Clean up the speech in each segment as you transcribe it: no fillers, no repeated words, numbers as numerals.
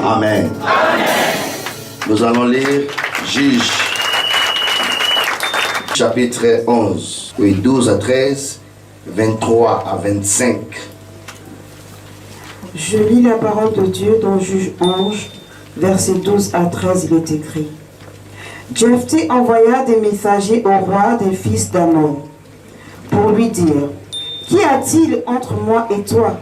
Amen. Amen. Nous allons lire Juges, chapitre 11, oui, 12 à 13, 23 à 25. Je lis la parole de Dieu dans Juge 11, versets 12 à 13, il est écrit. Jephthé envoya des messagers au roi des fils d'Ammon pour lui dire, « Qu'y a-t-il entre moi et toi,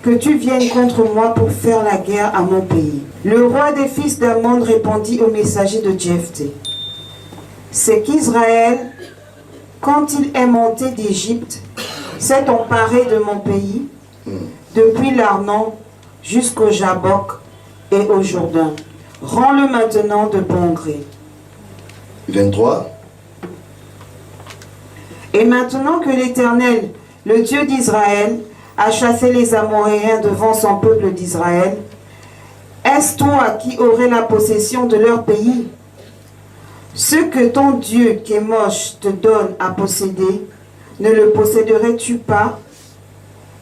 que tu viennes contre moi pour faire la guerre à mon pays ?» Le roi des fils d'Ammon répondit aux messagers de Jephthé, « C'est qu'Israël, quand il est monté d'Égypte, s'est emparé de mon pays, depuis l'Arnon jusqu'au Jabbok et au Jourdain. Rends-le maintenant de bon gré. » 23. Et maintenant que l'Éternel, le Dieu d'Israël, a chassé les Amoréens devant son peuple d'Israël, est-ce toi qui aurais la possession de leur pays? Ce que ton Dieu Kémosh te donne à posséder, ne le posséderais-tu pas?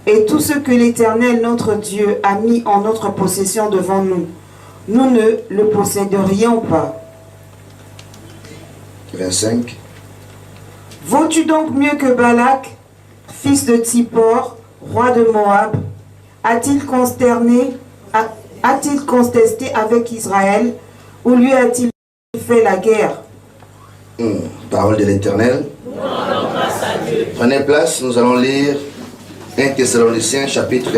Et tout ce que l'Éternel notre Dieu a mis en notre possession devant nous, nous ne le posséderions pas. 25. Vaux-tu donc mieux que Balak, fils de Tsippor, roi de Moab? A-t-il contesté avec Israël, ou lui a-t-il fait la guerre? Parole de l'Éternel. Prenez place, nous allons lire 1 Thessaloniciens chapitre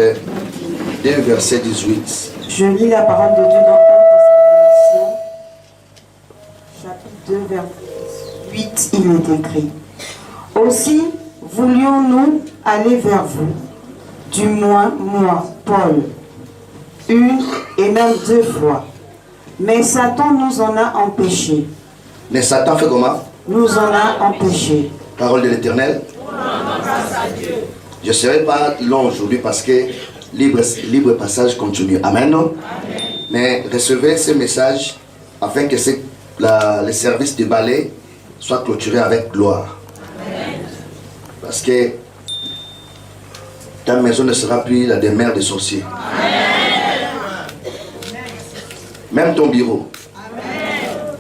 2 verset 18. Je lis la parole de Dieu dans 1 Thessaloniciens chapitre 2 verset 8, il est écrit. Aussi voulions-nous aller vers vous, du moins moi, Paul, une et même 2 fois. Mais Satan nous en a empêchés. Mais Satan fait comment? Nous en a empêchés. Parole de l'Éternel. Je ne serai pas long aujourd'hui parce que libre passage continue. Amen. Amen. Mais recevez ce message afin que le service de balai soit clôturé avec gloire. Amen. Parce que ta maison ne sera plus la demeure des sorciers. Amen. Même ton bureau. Amen.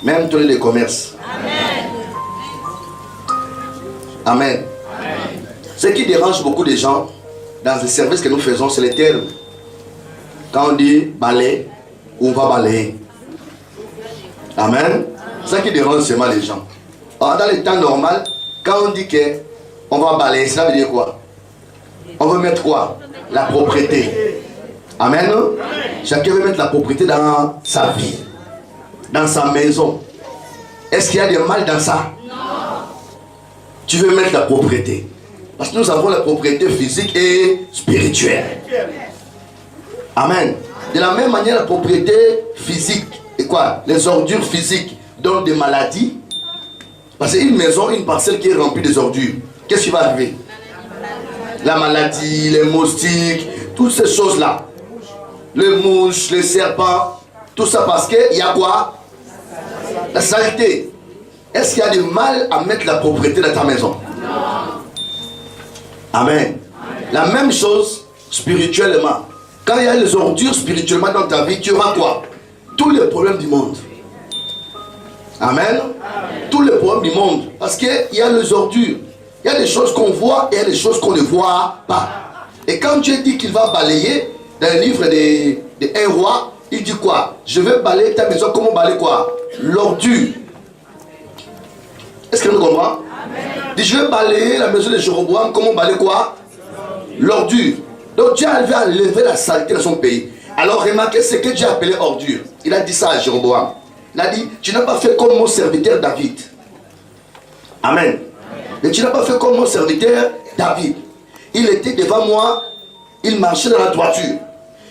Même ton lieu de commerce. Amen. Amen. Ce qui dérange beaucoup de gens dans les services que nous faisons, c'est les termes. Quand on dit balayer, on va balayer. Amen. Ce qui dérange seulement les gens. Alors, dans le temps normal, quand on dit qu'on va balayer, ça veut dire quoi? On veut mettre quoi? La propriété. Amen. Chacun veut mettre la propriété dans sa vie, dans sa maison. Est-ce qu'il y a du mal dans ça? Non. Tu veux mettre la propriété. Parce que nous avons la propriété physique et spirituelle. Amen. De la même manière, la propriété physique, et quoi? Les ordures physiques donnent des maladies. Parce qu'une maison, une parcelle qui est remplie des ordures, qu'est-ce qui va arriver? La maladie, les moustiques, toutes ces choses-là. Les mouches, les serpents, tout ça parce qu'il y a quoi? La saleté. Est-ce qu'il y a du mal à mettre la propriété dans ta maison? Amen. La même chose spirituellement. Quand il y a les ordures spirituellement dans ta vie, tu auras quoi? Tous les problèmes du monde. Amen. Tous les problèmes du monde. Parce qu'il y a les ordures. Il y a des choses qu'on voit et il y a des choses qu'on ne voit pas. Et quand Dieu dit qu'il va balayer, dans le livre de 1 roi, il dit quoi? Je vais balayer ta maison. Comment balayer quoi? L'ordure. Est-ce que nous comprenons? Il dit, je vais balayer la maison de Jéroboam. Comment balayer quoi? L'ordure. Donc Dieu a levé la saleté dans son pays. Alors remarquez ce que Dieu a appelé ordure. Il a dit ça à Jéroboam. Il a dit, tu n'as pas fait comme mon serviteur David. Amen. Mais tu n'as pas fait comme mon serviteur David. Il était devant moi, il marchait dans la droiture.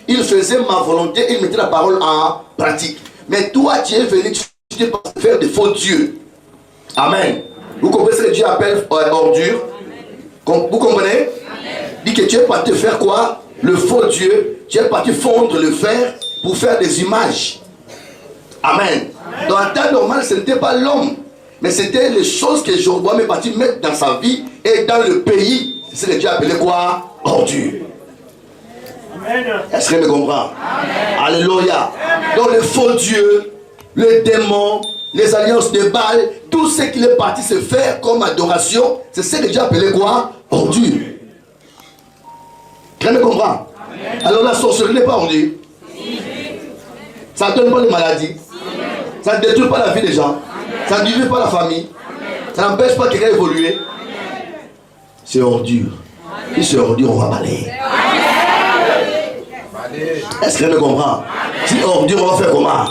Il faisait ma volonté, il mettait la parole en pratique. Mais toi, tu es venu, tu t'es pas faire de faux dieux. Amen. Vous comprenez ce que Dieu appelle ordure? Vous comprenez? Dit que tu es parti faire quoi? Le faux Dieu. Tu es parti fondre le fer pour faire des images. Amen. Dans un temps normal, ce n'était pas l'homme, mais c'était les choses que Jéroboam est parti mettre dans sa vie et dans le pays. C'est ce que Dieu appelait quoi? Ordure. Est-ce que me comprend? Alléluia. Donc les faux dieux, les démons, les alliances de Baal, tout ce qu'il est parti se faire comme adoration, c'est ce que Dieu appelait quoi? Ordure. Tu me comprends? Alors la sorcellerie n'est pas ordure. Ça ne donne pas les maladies. Ça ne détruit pas la vie des gens. Ça ne divise pas la famille. Ça n'empêche pas quelqu'un d'évoluer. C'est ordure. Et c'est ordure, on va balayer. Est-ce que tu me comprends? Si ordure, on va faire comment?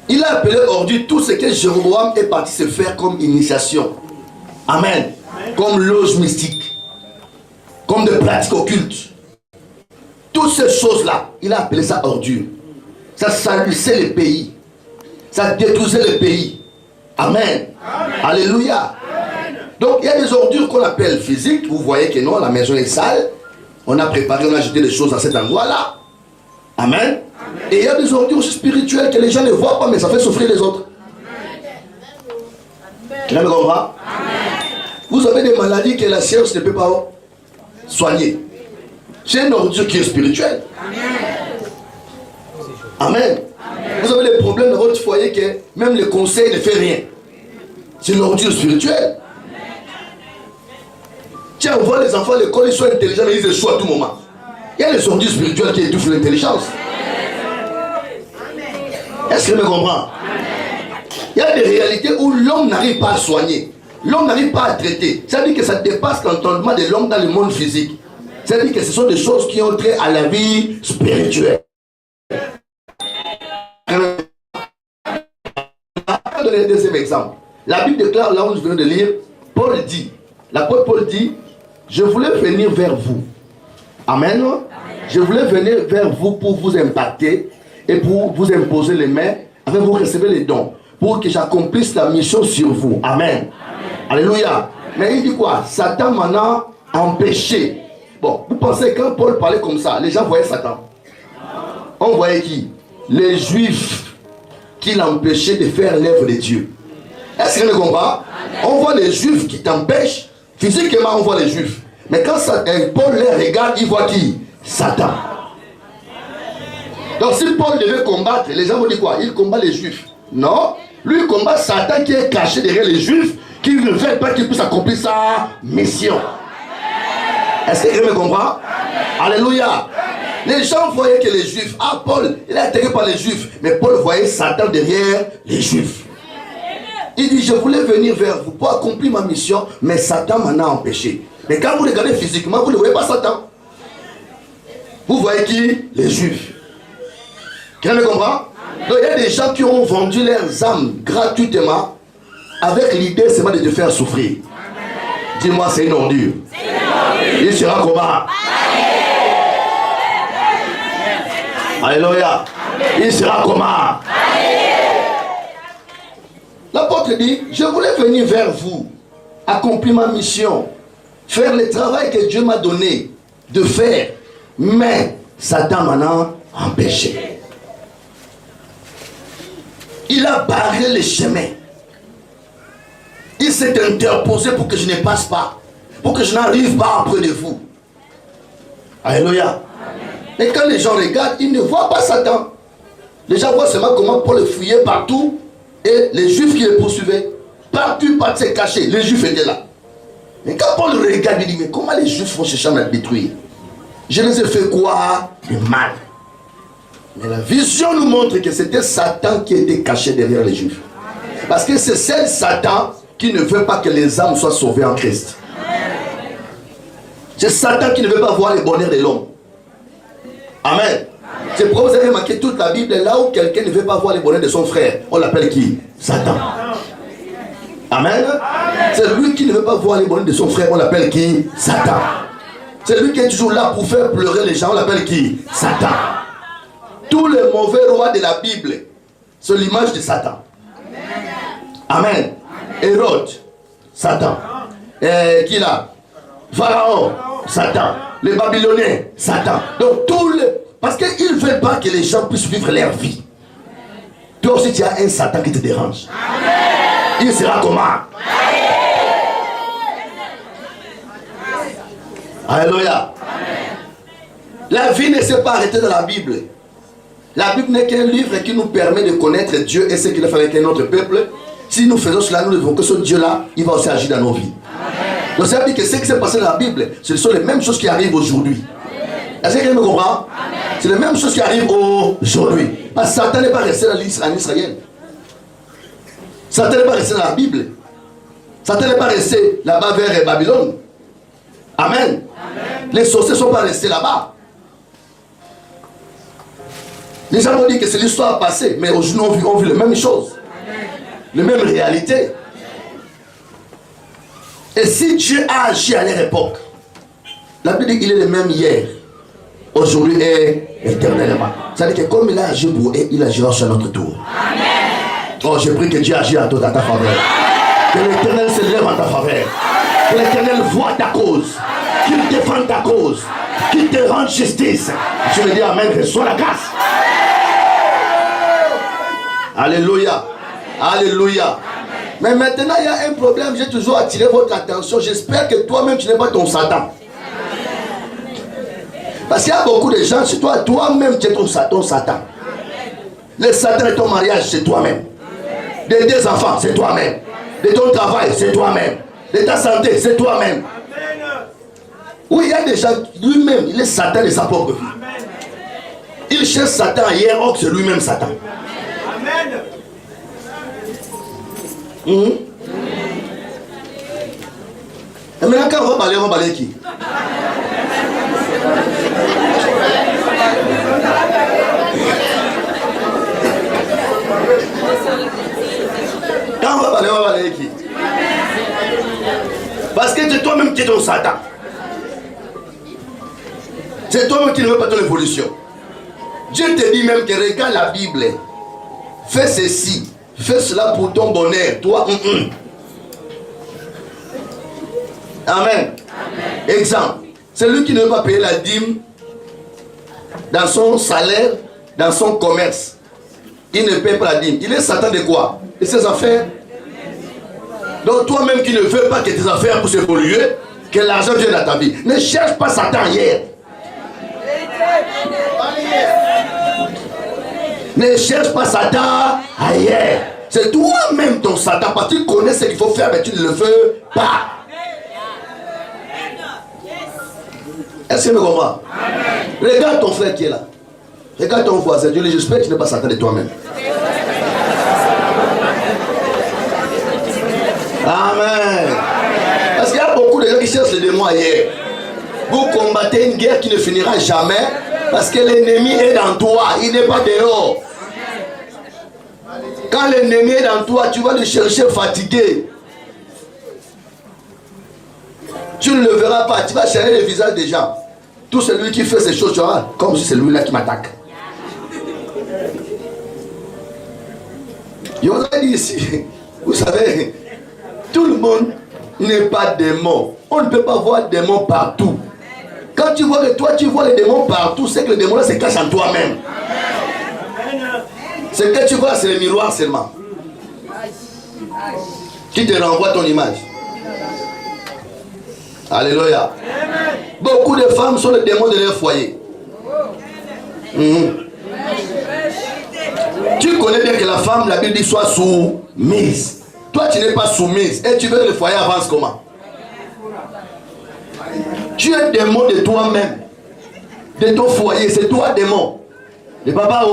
Il a appelé ordure tout ce que Jéroboam est parti se faire comme initiation. Amen. Comme loge mystique. Comme des pratiques occultes. Toutes ces choses-là, il a appelé ça ordure. Ça salissait les pays. Ça détruisait les pays. Amen. Alléluia. Donc il y a des ordures qu'on appelle physiques. Vous voyez que non, la maison est sale. On a préparé, on a jeté des choses à cet endroit-là. Amen. Et il y a des ordures aussi spirituelles que les gens ne voient pas, mais ça fait souffrir les autres. Tu me comprends? Vous avez des maladies que la science ne peut pas soigner. C'est une ordure qui est spirituelle. Amen. Vous avez des problèmes dans votre foyer que même le conseil ne fait rien. C'est une ordure spirituelle. Tiens, on voit les enfants à l'école, ils sont intelligents, mais ils échouent à tout moment. Il y a les ordures spirituelles qui étouffent l'intelligence. Est-ce que tu me comprends? Il y a des réalités où l'homme n'arrive pas à soigner. L'homme n'arrive pas à traiter. Ça veut dire que ça dépasse l'entendement de l'homme dans le monde physique. Ça veut dire que ce sont des choses qui ont trait à la vie spirituelle. Je vais donner un deuxième exemple. La Bible déclare, là où je viens de lire, Paul dit, l'apôtre Paul dit, je voulais venir vers vous. Amen. Je voulais venir vers vous pour vous impacter et pour vous imposer les mains, afin que vous recevez les dons, pour que j'accomplisse la mission sur vous. Amen. Alléluia. Mais il dit quoi? Satan maintenant empêché. Bon, vous pensez que quand Paul parlait comme ça, les gens voyaient Satan. On voyait qui? Les Juifs qui l'empêchaient de faire l'œuvre de Dieu. Est-ce que vous comprenez? On voit les Juifs qui t'empêchent. Physiquement, on voit les Juifs. Mais quand Paul les regarde, il voit qui? Satan. Donc si Paul devait combattre, les gens vont dire quoi? Il combat les Juifs. Non. Lui, il combat Satan qui est caché derrière les Juifs, qui ne veut pas qu'il puisse accomplir sa mission. Est-ce que vous me comprenez? Alléluia. Les gens voyaient que les Juifs, Paul, il est attiré par les Juifs, mais Paul voyait Satan derrière les Juifs. Il dit, je voulais venir vers vous pour accomplir ma mission, mais Satan m'en a empêché. Mais quand vous regardez physiquement, vous ne voyez pas Satan. Vous voyez qui? Les Juifs. Quelqu'un me comprend? Donc il y a des gens qui ont vendu leurs âmes gratuitement avec l'idée seulement de te faire souffrir. Dis-moi, c'est une ordure. Il sera comment? Alléluia. Il sera comment? L'apôtre dit, je voulais venir vers vous, accomplir ma mission, faire le travail que Dieu m'a donné de faire, mais Satan m'en a empêché. Il a barré le chemin. Il s'est interposé pour que je ne passe pas, pour que je n'arrive pas auprès de vous. Alléluia. Mais quand les gens regardent, ils ne voient pas Satan. Les gens voient seulement comment Paul le fouillait partout et les Juifs qui le poursuivaient. Partout, partout c'est caché. Les Juifs étaient là. Mais quand Paul regarde, il dit, mais comment les Juifs vont chercher à me détruire? Je les ai fait quoi? Du mal. Mais la vision nous montre que c'était Satan qui était caché derrière les Juifs. Parce que c'est celle Satan qui ne veut pas que les âmes soient sauvées en Christ. C'est Satan qui ne veut pas voir le bonheur de l'homme. Amen. C'est pourquoi vous avez remarqué toute la Bible, là où quelqu'un ne veut pas voir le bonheur de son frère, on l'appelle qui? Satan. Amen. C'est lui qui ne veut pas voir le bonheur de son frère, on l'appelle qui? Satan. C'est lui qui est toujours là pour faire pleurer les gens, on l'appelle qui? Satan. Tous les mauvais rois de la Bible, c'est l'image de Satan. Amen. Hérode, Satan. Qui là? Pharaon, Satan. Les Babyloniens, Satan. Donc tous les... Parce qu'ils ne veulent pas que les gens puissent vivre leur vie. Toi aussi tu as un Satan qui te dérange. Il sera comment? Alléluia. La vie ne s'est pas arrêtée dans la Bible. La Bible n'est qu'un livre qui nous permet de connaître Dieu et ce qu'il a fait avec notre peuple. Si nous faisons cela, nous devons que ce Dieu-là, il va aussi agir dans nos vies. Donc ça veut dire que ce qui s'est passé dans la Bible, ce sont les mêmes choses qui arrivent aujourd'hui. Est-ce que quelqu'un me comprend? C'est les mêmes choses qui arrivent aujourd'hui. Parce que Satan n'est pas resté en Israël. Satan n'est pas resté dans la Bible. Satan n'est pas resté là-bas vers Babylone. Amen. Amen. Les sorciers ne sont pas restés là-bas. Les gens vont dire que c'est l'histoire passée, mais aujourd'hui on vit les mêmes choses. Les mêmes réalités. Et si Dieu a agi à leur époque, la Bible dit qu'il est le même hier, aujourd'hui et éternellement. C'est-à-dire que comme il a agi pour eux, il agira sur notre tour. Amen. Oh, je prie que Dieu agisse à ta faveur. Que l'Éternel se lève en ta faveur. Que l'Éternel voit ta cause. Qu'il défende ta cause. Qu'il te rende justice. Je veux dire Amen, reçois la grâce. Alléluia. Alléluia. Mais maintenant, il y a un problème. J'ai toujours attiré votre attention. J'espère que toi-même, tu n'es pas ton Satan. Parce qu'il y a beaucoup de gens, c'est toi-même, tu es ton Satan. Le Satan de ton mariage, c'est toi-même. De tes enfants, c'est toi-même. De ton travail, c'est toi-même. De ta santé, c'est toi-même. Oui, il y a des gens, lui-même, il est Satan de sa propre vie. Il cherche Satan ailleurs, or que c'est lui-même Satan. Amen. Et maintenant, quand on va balayer qui? Quand on va balayer qui? Parce que c'est toi-même qui es ton Satan. C'est toi-même qui ne veux pas ton évolution. Dieu te dit même que regarde la Bible. Fais ceci. Fais cela pour ton bonheur. Toi, Amen. Amen. Exemple. Celui qui ne veut pas payer la dîme dans son salaire, dans son commerce, il ne paye pas la dîme. Il est Satan de quoi? De ses affaires. Donc toi-même qui ne veux pas que tes affaires puissent évoluer, que l'argent vienne à ta vie. Ne cherche pas Satan hier. Ne cherche pas Satan ailleurs. C'est toi-même ton Satan. Parce que tu connais ce qu'il faut faire, mais tu ne le veux pas. Est-ce que tu me comprends? Regarde ton frère qui est là. Regarde ton voisin. Dieu, j'espère que tu n'es pas Satan de toi-même. Amen. Parce qu'il y a beaucoup de gens qui cherchent les démons ailleurs. Vous combattez une guerre qui ne finira jamais. Parce que l'ennemi est dans toi. Il n'est pas dehors. Quand l'ennemi est dans toi, tu vas le chercher fatigué. Tu ne le verras pas. Tu vas chercher le visage des gens. Tout celui qui fait ces choses, tu vois, comme si c'est lui-là qui m'attaque. Je vous ai dit ici, vous savez, tout le monde n'est pas démon. On ne peut pas voir des démons partout. Quand tu vois que toi, tu vois les démons partout, c'est que le démon là se cache en toi-même. Ce que tu vois, c'est le miroir seulement. Qui te renvoie ton image. Alléluia. Beaucoup de femmes sont les démons de leur foyer. Tu connais bien que la femme, la Bible dit, soit soumise. Toi, tu n'es pas soumise. Et tu veux que le foyer avance comment? Tu es démon de toi-même. De ton foyer. C'est toi démon. Le papa,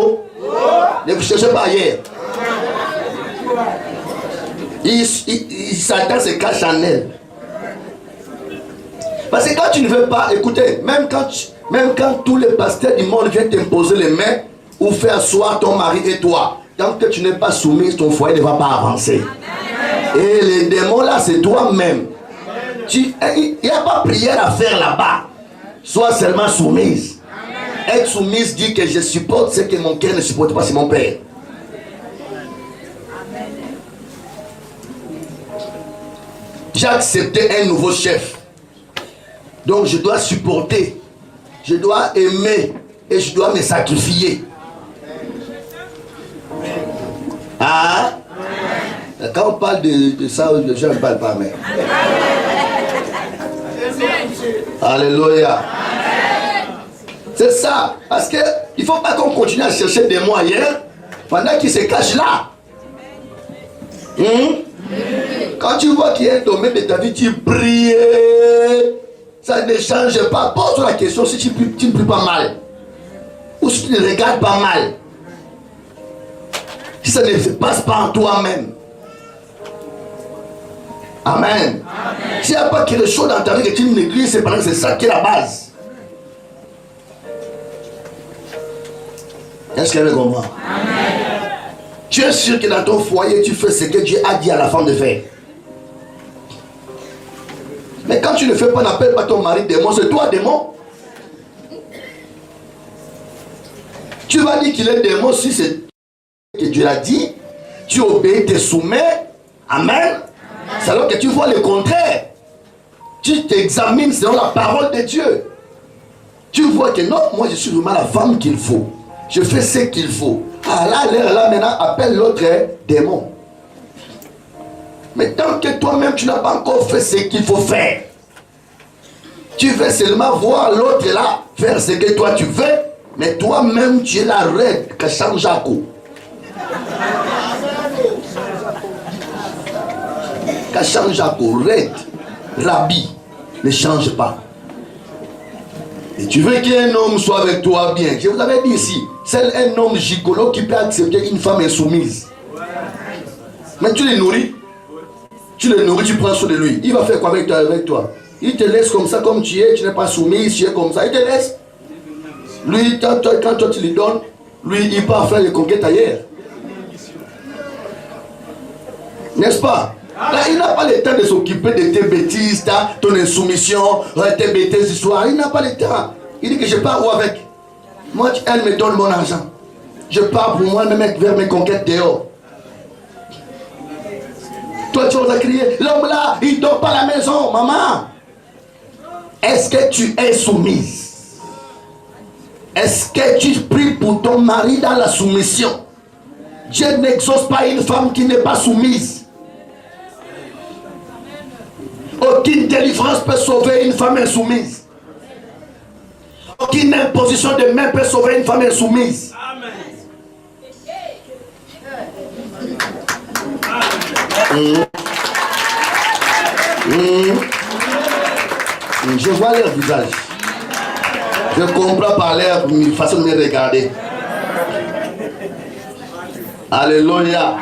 ne vous cherchez pas ailleurs. Satan se cache en elle. Parce que quand tu ne veux pas, écoutez, même quand tous les pasteurs du monde viennent t'imposer les mains ou faire asseoir ton mari et toi, tant que tu n'es pas soumise, ton foyer ne va pas avancer. Et les démons là, c'est toi-même. Il n'y a pas prière à faire là-bas. Sois seulement soumise. Être soumise dit que je supporte ce que mon cœur ne supporte pas, c'est mon père. J'ai accepté un nouveau chef. Donc je dois supporter. Je dois aimer. Et je dois me sacrifier. Ah? Quand on parle de ça, les gens ne parlent pas, mais. Alléluia. C'est ça. Parce qu'il ne faut pas qu'on continue à chercher des mots ailleurs pendant qu'il se cache là. Quand tu vois qu'il y a un domaine de ta vie, tu pries. Ça ne change pas. Pose-toi la question si tu ne pries pas mal. Ou si tu ne regardes pas mal. Si ça ne se passe pas en toi-même. Amen. S'il n'y a pas quelque chose dans ta vie que tu négliges, c'est parce que c'est ça qui est la base. Est-ce qu'elle me comprend? Tu es sûr que dans ton foyer, tu fais ce que Dieu a dit à la femme de faire. Mais quand tu ne fais pas, n'appelle pas ton mari démon, c'est toi démon. Tu vas dire qu'il est démon si c'est que Dieu l'a dit. Tu obéis, te soumets. Amen. C'est alors que tu vois le contraire. Tu t'examines selon la parole de Dieu. Tu vois que non, moi je suis vraiment la femme qu'il faut. Je fais ce qu'il faut. Ah là, maintenant, appelle l'autre démon. Mais tant que toi-même, tu n'as pas encore fait ce qu'il faut faire, tu veux seulement voir l'autre là, faire ce que toi tu veux, mais toi-même, tu es la raide, Kacham Jaco. Kacham Jaco, raide, Rabbi, ne change pas. Et tu veux qu'un homme soit avec toi bien. Je vous avais dit ici, c'est un homme gigolo qui peut accepter une femme insoumise. Mais tu le nourris. Tu le nourris, tu prends soin de lui. Il va faire quoi avec toi? Il te laisse comme ça, comme tu es. Tu n'es pas soumise, tu es comme ça. Il te laisse. Lui, quand toi tu lui donnes, lui, il part faire les conquêtes ailleurs. N'est-ce pas? Là, il n'a pas le temps de s'occuper de tes bêtises, ton insoumission, tes bêtises d'histoire. Il n'a pas le temps. Il dit que je pars où avec? Moi, elle me donne mon argent. Je pars pour moi, me mettre vers mes conquêtes dehors. Toi, tu vas crier, l'homme là, il ne dort pas à la maison, maman. Est-ce que tu es soumise? Est-ce que tu pries pour ton mari dans la soumission? Dieu n'exauce pas une femme qui n'est pas soumise. Aucune délivrance peut sauver une femme insoumise. Aucune imposition de main peut sauver une femme insoumise. Je vois leur visage. Je comprends par leur façon de me regarder. Alléluia.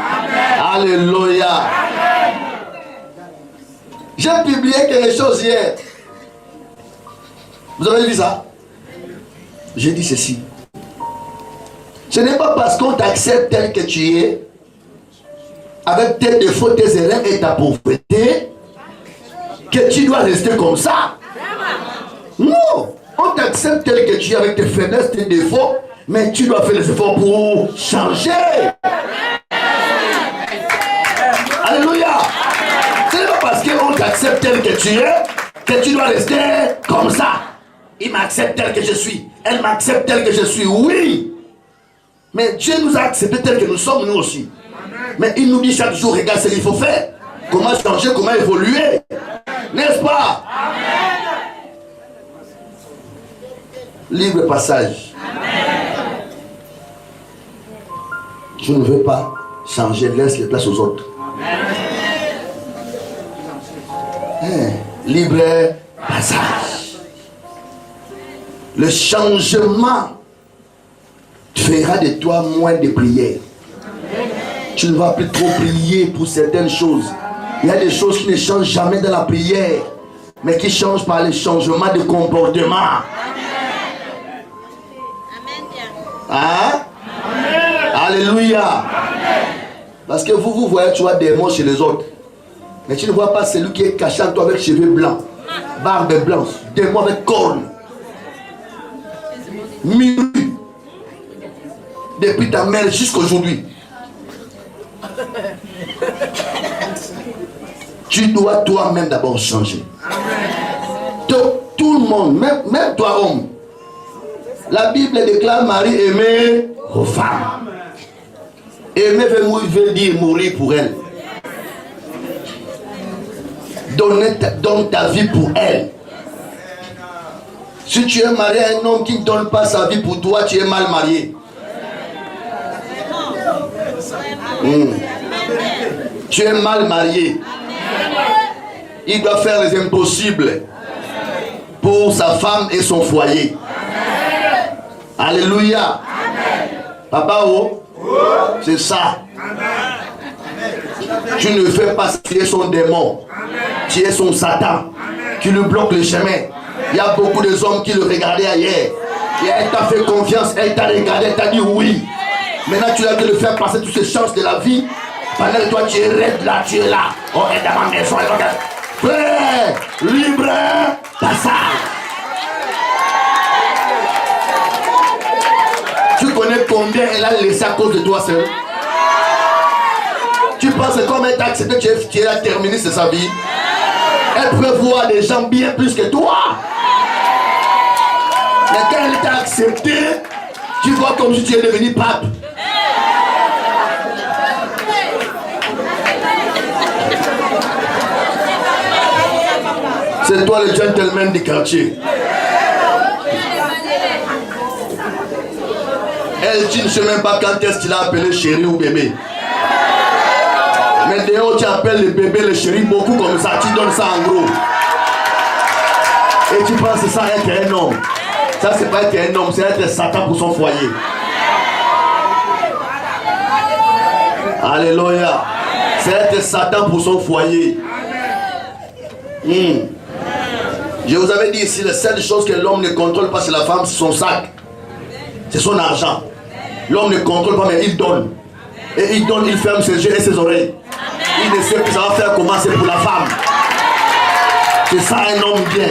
Alléluia. J'ai publié quelque chose hier. Vous avez vu ça? J'ai dit ceci. Ce n'est pas parce qu'on t'accepte tel que tu es, avec tes défauts, tes erreurs et ta pauvreté, que tu dois rester comme ça. Non. On t'accepte tel que tu es avec tes faiblesses, tes défauts, mais tu dois faire des efforts pour changer. Alléluia. Ce n'est pas parce qu'on t'accepte tel que tu es que tu dois rester comme ça. Il m'accepte tel que je suis. Elle m'accepte tel que je suis. Oui. Mais Dieu nous a acceptés tel que nous sommes, nous aussi. Mais il nous dit chaque jour, regarde ce qu'il faut faire. Comment changer, comment évoluer. N'est-ce pas? Libre passage. Je ne veux pas changer, laisse les places aux autres. Libre passage. Le changement fera de toi moins de prières. Tu ne vas plus trop prier pour certaines choses. Il y a des choses qui ne changent jamais dans la prière, mais qui changent par le changement de comportement. Hein? Alléluia. Parce que vous voyez, tu vois des mots chez les autres. Mais tu ne vois pas celui qui est caché en toi avec cheveux blancs, barbe blanche, des mots avec cornes. Mûru. Depuis ta mère jusqu'aujourd'hui. Tu dois toi-même d'abord changer. Tout le monde, même toi homme. La Bible déclare Marie aimée aux femmes. Aimer veut dire mourir pour elle. Donne ta vie pour elle. Si tu es marié à un homme qui ne donne pas sa vie pour toi, tu es mal marié. Tu es mal marié. Il doit faire les impossibles pour sa femme et son foyer. Alléluia. Papa, oh, c'est ça. Tu ne fais pas, tu es son démon. Tu es son Satan. Tu lui bloques le chemin. Il y a beaucoup de hommes qui le regardaient ailleurs. Et elle t'a fait confiance, elle t'a regardé, elle t'a dit oui. Maintenant tu as que le faire passer toutes ces chances de la vie. Pendant que toi tu es raide là, tu es là. On est dans ma maison. Frère, libre, passage. Tu connais combien elle a laissé à cause de toi seul? Tu penses que comme elle t'a accepté, tu as terminé sa vie? Elle peut voir des gens bien plus que toi. Mais quand elle t'a accepté, tu vois comme si tu es devenu pape. C'est toi le gentleman du quartier. Elle, tu ne sais même pas quand est-ce qu'il a appelé chéri ou bébé. Mais dehors, tu appelles le bébé, le chéri, beaucoup comme ça, tu donnes ça en gros. Et tu penses que ça être un homme. Ça, c'est pas être un homme, c'est être Satan pour son foyer. Alléluia. C'est être Satan pour son foyer. Je vous avais dit ici, la seule chose que l'homme ne contrôle pas, c'est la femme, c'est son sac. C'est son argent. L'homme ne contrôle pas, mais il donne. Et il donne, il ferme ses yeux et ses oreilles. Il ne sait que ça va faire comment c'est pour la femme. C'est ça un homme bien.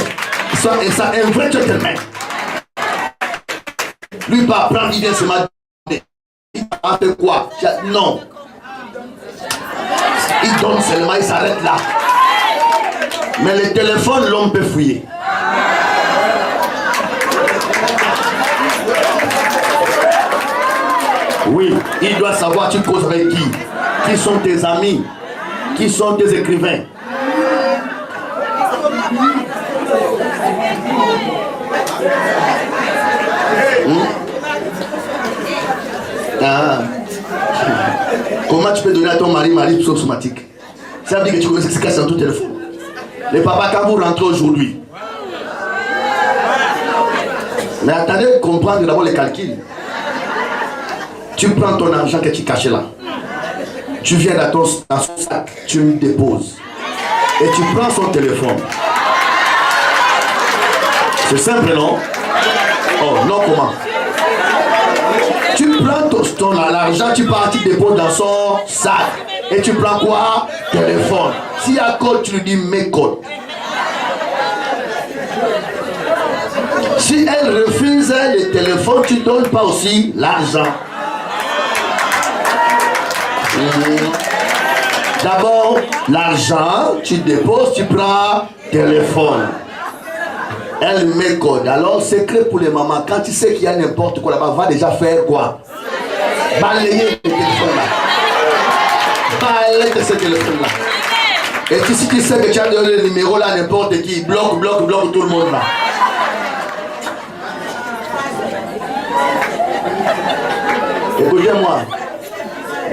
Et ça un vrai gentleman. Lui pas prendre, il vient se mater. Il va faire quoi? Non. Il donne seulement, il s'arrête là. Mais le téléphone, l'homme peut fouiller. Oui, il doit savoir tu causes avec qui sont tes amis, qui sont tes écrivains. Comment tu peux donner à ton mari psychosomatique? Ça veut dire que tu connais ce qui se cache dans ton téléphone. Les papas, quand vous rentrez aujourd'hui, mais attendez de comprendre d'abord les calculs. Tu prends ton argent que tu cachais là. Tu viens dans son sac, tu le déposes. Et tu prends son téléphone. C'est simple, non? Oh, non, comment? Tu prends l'argent, tu pars, tu déposes dans son sac. Et tu prends quoi? Téléphone. Si à code, tu lui dis mes codes. Si elle refuse le téléphone, tu ne donnes pas aussi l'argent. D'abord, l'argent, tu déposes, tu prends téléphone. Elle met code. Alors, secret pour les mamans, quand tu sais qu'il y a n'importe quoi là-bas, va déjà faire quoi? Balayer le téléphone là. Balayer ce téléphone là. Et si tu sais que tu as donné le numéro là, n'importe qui, bloque tout le monde là. Écoutez-moi.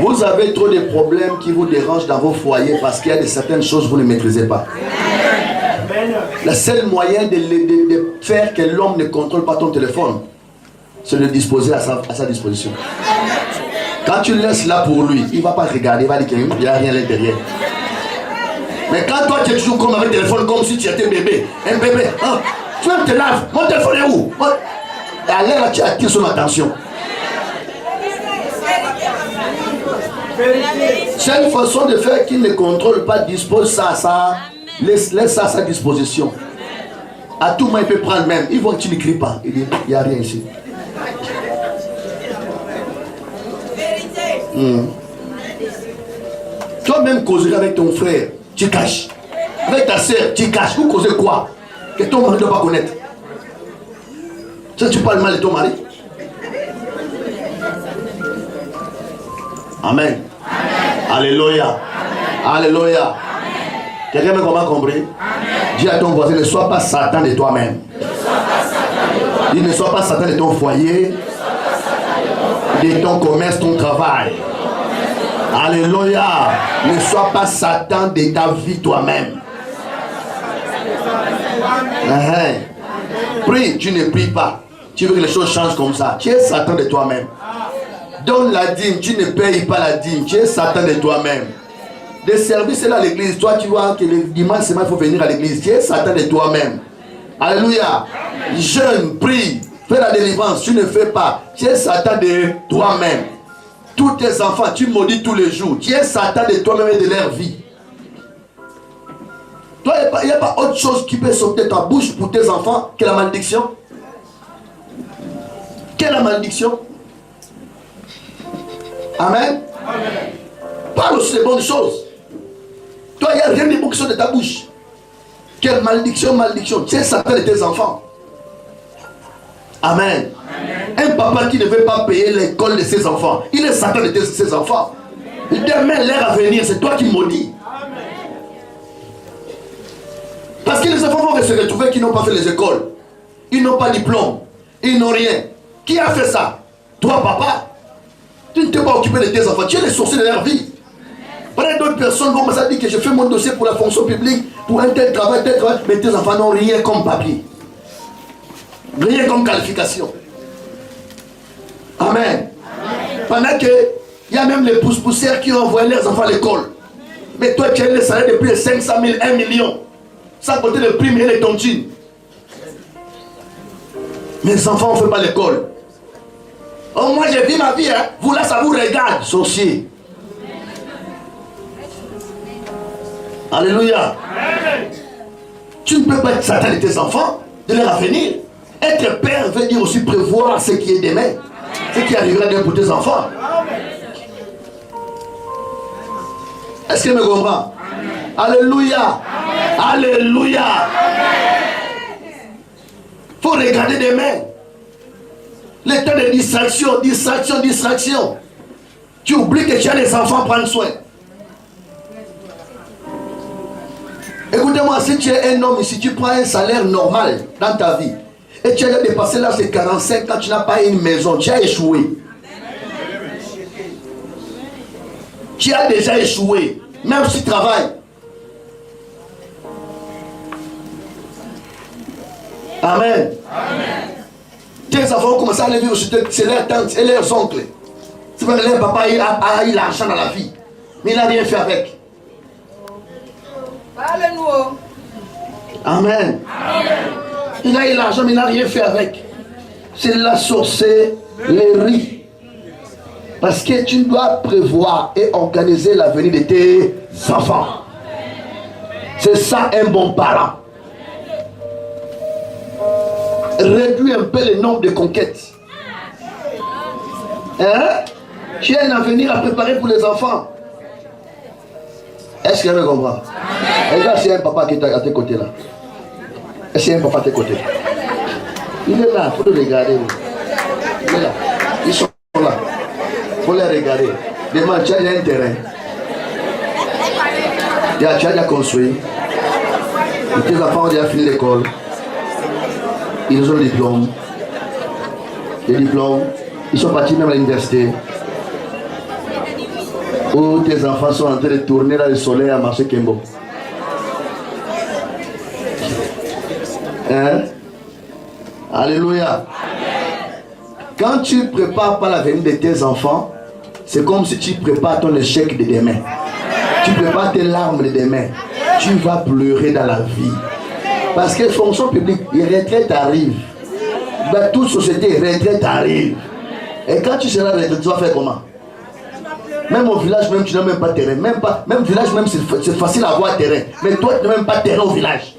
Vous avez trop de problèmes qui vous dérangent dans vos foyers parce qu'il y a certaines choses que vous ne maîtrisez pas. Le seul moyen de faire que l'homme ne contrôle pas ton téléphone, c'est de le disposer à sa disposition. Quand tu le laisses là pour lui, il ne va pas regarder, il va dire qu'il n'y a rien à l'intérieur. Mais quand toi tu es toujours comme avec le téléphone, comme si tu étais bébé, un bébé, hein, tu te laves, mon téléphone est où? Et à l'air là, tu attires son attention. C'est une façon de faire qu'il ne contrôle pas, dispose ça à ça, laisse ça à sa disposition. À tout moment, il peut prendre même. Il voit que tu ne cries pas. Il dit, il n'y a rien ici. Toi-même, causer avec ton frère, tu caches. Avec ta soeur, tu caches. Vous causez quoi? Que ton mari ne doit pas connaître. Tu parles mal de ton mari. Amen. Alléluia. Alléluia. Quelqu'un m'a comment compris? Dis à ton voisin, ne sois pas Satan de toi-même. Il ne soit pas Satan de ton foyer, de ton commerce, ton travail. Alléluia. Ne sois pas Satan de ta vie toi-même. Prie, tu ne pries pas. Tu veux que les choses changent comme ça. Tu es Satan de toi-même. Donne la dîme, tu ne payes pas la dîme. Tu es Satan de toi-même. Des services là à l'église, toi tu vois que le dimanche semaine il faut venir à l'église. Tu es Satan de toi-même. Alléluia. Jeûne, prie, fais la délivrance, tu ne fais pas. Tu es Satan de toi-même. Tous tes enfants, tu maudis tous les jours. Tu es Satan de toi-même et de leur vie. Toi, il n'y a pas autre chose qui peut sortir de ta bouche pour tes enfants que la malédiction. Quelle est la malédiction? Amen. Amen. Parle aussi des bonnes choses. Toi, il n'y a rien de bon qui sort de ta bouche. Quelle malédiction, malédiction. Tu es Satan de tes enfants. Amen. Amen. Un papa qui ne veut pas payer l'école de ses enfants, il est Satan de ses enfants. Demain, l'heure à venir, c'est toi qui maudis. Parce que les enfants vont se retrouver qui n'ont pas fait les écoles. Ils n'ont pas de diplôme. Ils n'ont rien. Qui a fait ça? Toi, papa. Tu ne t'es pas occupé de tes enfants. Tu es les sourcils de leur vie. Après, d'autres personnes vont commencer à dire que je fais mon dossier pour la fonction publique, pour un tel travail, mais tes enfants n'ont rien comme papier. Rien comme qualification. Amen. Amen. Pendant qu'il y a même les poussières qui ont envoyé leurs enfants à l'école. Mais toi, tu as les salaires de plus de 500 000, 1 million. Sans compter les primes et les tontines. Mes enfants ne font pas l'école. Oh, moi j'ai vu ma vie, hein. Vous là, ça vous regarde, sorcier. Alléluia. Amen. Tu ne peux pas être Satan de tes enfants, de leur avenir. Être père veut dire aussi prévoir ce qui est demain, ce qui arrivera demain pour tes enfants. Est-ce que tu me comprends? Alléluia. Amen. Alléluia. Il faut regarder demain. Les temps de distraction, distraction, distraction. Tu oublies que tu as les enfants à prendre soin. Écoutez-moi, si tu es un homme, si tu prends un salaire normal dans ta vie, et tu as dépassé l'âge de 45 ans, tu n'as pas une maison, tu as échoué. Tu as déjà échoué, même si tu travailles. Amen. Amen. Tes enfants ont commencé à aller vivre chez leurs tantes et leurs oncles. C'est vrai que leur papa a eu l'argent dans la vie, mais il n'a rien fait avec. Amen. Amen. Il a eu l'argent, mais il n'a rien fait avec. C'est la sorcellerie. Parce que tu dois prévoir et organiser l'avenir de tes enfants. C'est ça un bon parent. Réduis un peu le nombre de conquêtes. Hein? Tu as un avenir à préparer pour les enfants. Est-ce que vous comprenez? Regarde, c'est un papa qui est à tes côtés là. Est-ce qu'il y a un papa à tes côtés? Il est là, il faut le regarder. Il est là. Ils sont là. Il faut les regarder. Demande, tu as un terrain. Tu as déjà construit. Et tes enfants ont déjà fini l'école. Ils ont le diplôme. Les diplômes. Ils sont partis même à l'université. Où tes enfants sont en train de tourner dans le soleil à marcher Kembo. Hein? Alléluia. Quand tu ne prépares pas l'avenir de tes enfants, c'est comme si tu prépares ton échec de demain. Tu prépares tes larmes de demain. Tu vas pleurer dans la vie. Parce que fonction publique, les retraites arrivent. Dans toute société, les retraites arrivent. Et quand tu seras retraité, tu vas faire comment? Même au village, même tu n'as même pas terrain. Même village, même c'est facile à avoir terrain. Mais toi, tu n'as même pas terrain au village.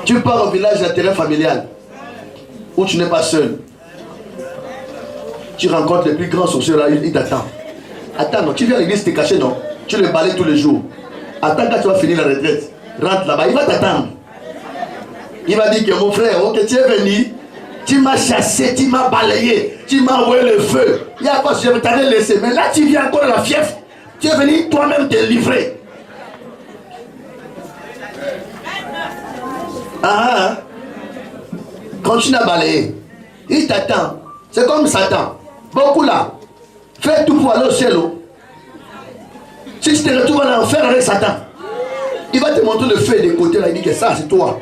Tu pars au village, un terrain familial, où tu n'es pas seul. Tu rencontres les plus grands sorciers là, ils t'attendent. Attends, non, tu viens à l'église, t'es caché, non? Tu le balais tous les jours. Attends quand tu vas finir la retraite. Rentre là-bas, il va t'attendre. Il va dire que mon frère, ok, tu es venu, tu m'as chassé, tu m'as balayé, tu m'as envoyé le feu. Il n'y a pas, je t'avais laissé. Mais là, tu viens encore à la fièvre. Tu es venu toi-même te livrer. Ah, continue à balayer. Il t'attend. C'est comme Satan. Beaucoup là. Fais tout pour aller au ciel. Si tu te retrouves en enfer avec Satan, il va te montrer le feu des côtés là. Il dit que ça, c'est toi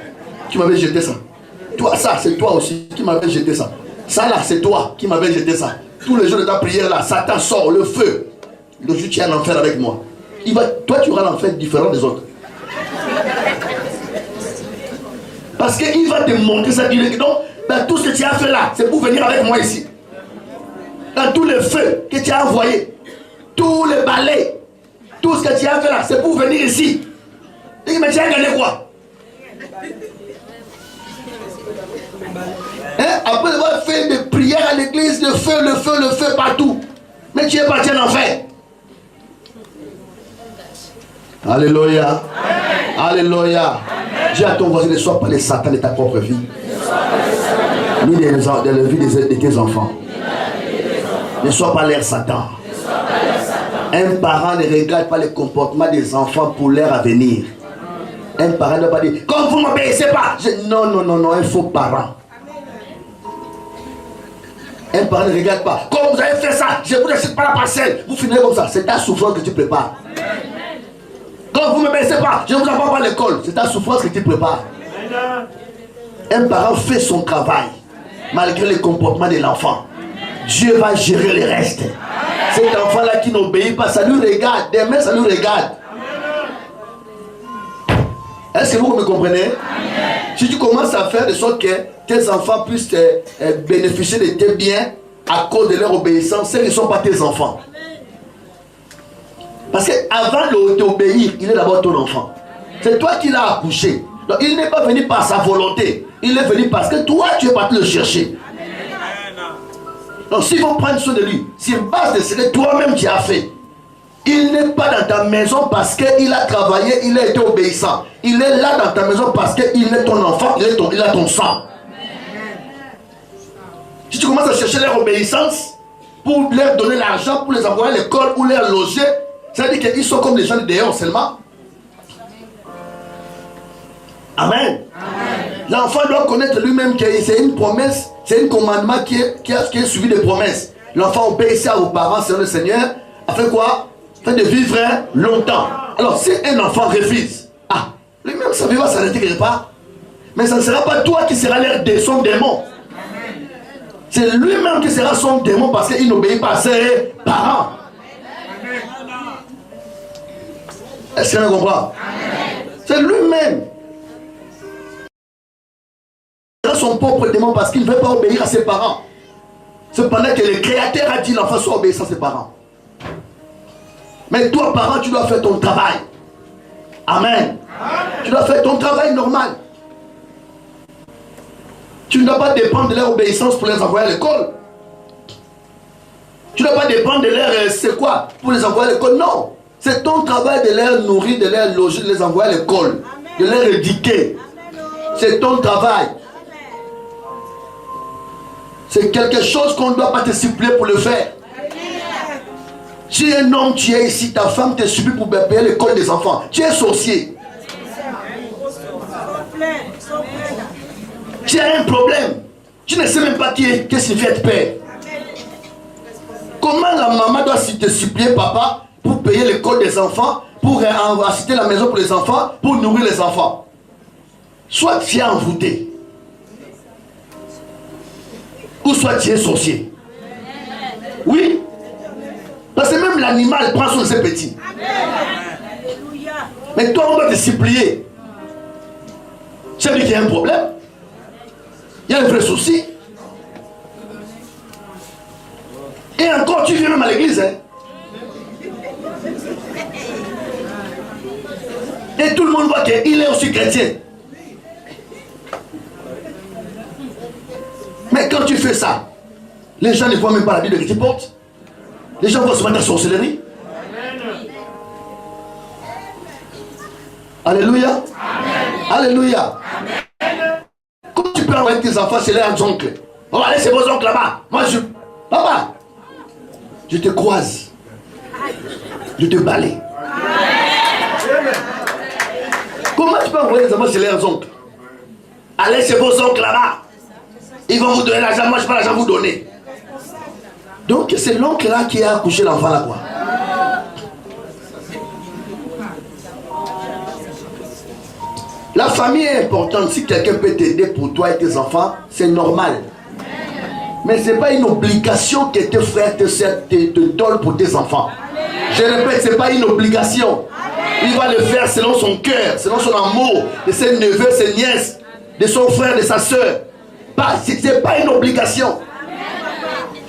qui m'avais jeté ça. Toi, ça, c'est toi aussi qui m'avais jeté ça. Ça là, c'est toi qui m'avais jeté ça. Tous les jours de ta prière là, Satan sort le feu. Le jour tu es en enfer avec moi. Toi, tu auras l'enfer différent des autres. Parce qu'il va te montrer ça. Donc, dans tout ce que tu as fait là, c'est pour venir avec moi ici. Dans tous les feux que tu as envoyés, tous les balais, tout ce que tu as fait là, c'est pour venir ici. Et mais tu as gagné quoi? Hein? Après avoir fait des prières à l'église, le feu partout. Mais tu es parti en enfer. Alléluia. Alléluia. Dis à ton voisin, ne sois pas les satans de ta propre vie. Ni de la vie de tes enfants. Ne sois pas l'air Satan. Un parent ne regarde pas le comportement des enfants pour leur avenir. Un parent ne va pas dire, comme vous ne m'obéissez pas. Non, un faux parent. Un parent ne regarde pas. Comme vous avez fait ça, je ne vous laisse pas la parcelle. Vous finirez comme ça. C'est ta souffrance que tu prépares. Quand vous ne m'obéissez pas, je ne vous envoie pas à l'école. C'est ta souffrance que tu prépares. Un parent fait son travail malgré le comportement de l'enfant. Dieu va gérer le reste. Cet enfant-là qui n'obéit pas, ça lui regarde. Demain, ça lui regarde. Est-ce que vous me comprenez? Amen. Si tu commences à faire de sorte que tes enfants puissent bénéficier de tes biens à cause de leur obéissance, c'est qu'ils ne sont pas tes enfants. Parce qu'avant de t'obéir, il est d'abord ton enfant. C'est toi qui l'as accouché. Donc il n'est pas venu par sa volonté. Il est venu parce que toi, tu es parti le chercher. Donc s'il faut prendre soin de lui, sur base de ce que toi-même tu as fait, il n'est pas dans ta maison parce qu'il a travaillé, il a été obéissant. Il est là dans ta maison parce qu'il est ton enfant, il a ton sang. Si tu commences à chercher leur obéissance pour leur donner l'argent, pour les envoyer à l'école ou leur loger, ça veut dire qu'ils sont comme les gens de dehors seulement. Amen. L'enfant doit connaître lui-même que c'est une promesse, c'est un commandement qui est suivi de promesses. L'enfant obéit à vos parents, c'est le Seigneur, afin quoi? Afin de vivre longtemps. Alors si un enfant refuse, lui-même sa vie va s'arrêter quelque part. Mais ça ne sera pas toi qui sera l'air de son démon. C'est lui-même qui sera son démon parce qu'il n'obéit pas à ses parents. Est-ce qu'on comprend? C'est lui-même. Il sera son propre démon parce qu'il ne veut pas obéir à ses parents. Cependant que le Créateur a dit l'enfant soit obéissant à ses parents. Mais toi, parent, tu dois faire ton travail. Amen. Tu dois faire ton travail normal. Tu ne dois pas dépendre de leur obéissance pour les envoyer à l'école. Tu ne dois pas dépendre de leur c'est quoi pour les envoyer à l'école. Non. C'est ton travail de les nourrir, de les loger, de les envoyer à l'école. De les éduquer. C'est ton travail. C'est quelque chose qu'on ne doit pas te suppléer pour le faire. Si un homme, tu es ici, ta femme te supplie pour payer l'école des enfants. Tu es sorcier. Tu as un problème. Tu ne sais même pas qu'est-ce que signifie être père. Comment la maman doit te supplier, papa, pour payer l'école des enfants, pour assister la maison pour les enfants, pour nourrir les enfants? Soit tu es envoûté, ou soit tu es sorcier. Oui. Parce que même l'animal prend soin de ses petits. Mais toi, on doit te supplier. C'est lui qui a un problème. Il y a un vrai souci. Et encore, tu viens même à l'église. Hein? Et tout le monde voit qu'il est aussi chrétien. Mais quand tu fais ça, les gens ne voient même pas la Bible que tu portes. Les gens voient souvent ta sorcellerie. Alléluia. Amen. Alléluia. Amen. Comment tu peux envoyer tes enfants chez leurs oncles? On va aller chez vos oncles là-bas. Moi je... Papa, je te croise. Je te balaye. Comment tu peux envoyer les enfants chez leurs oncles? Allez chez vos oncles là-bas. Ils vont vous donner l'argent, moi je n'ai pas l'argent à vous donner. Donc c'est l'oncle là qui a accouché l'enfant là quoi. La famille est importante. Si quelqu'un peut t'aider pour toi et tes enfants, c'est normal. Mais ce n'est pas une obligation que tes frères te donnent pour tes enfants. Je répète, ce n'est pas une obligation. Il va le faire selon son cœur, selon son amour, de ses neveux, ses nièces, de son frère, de sa soeur. Ce n'est pas une obligation.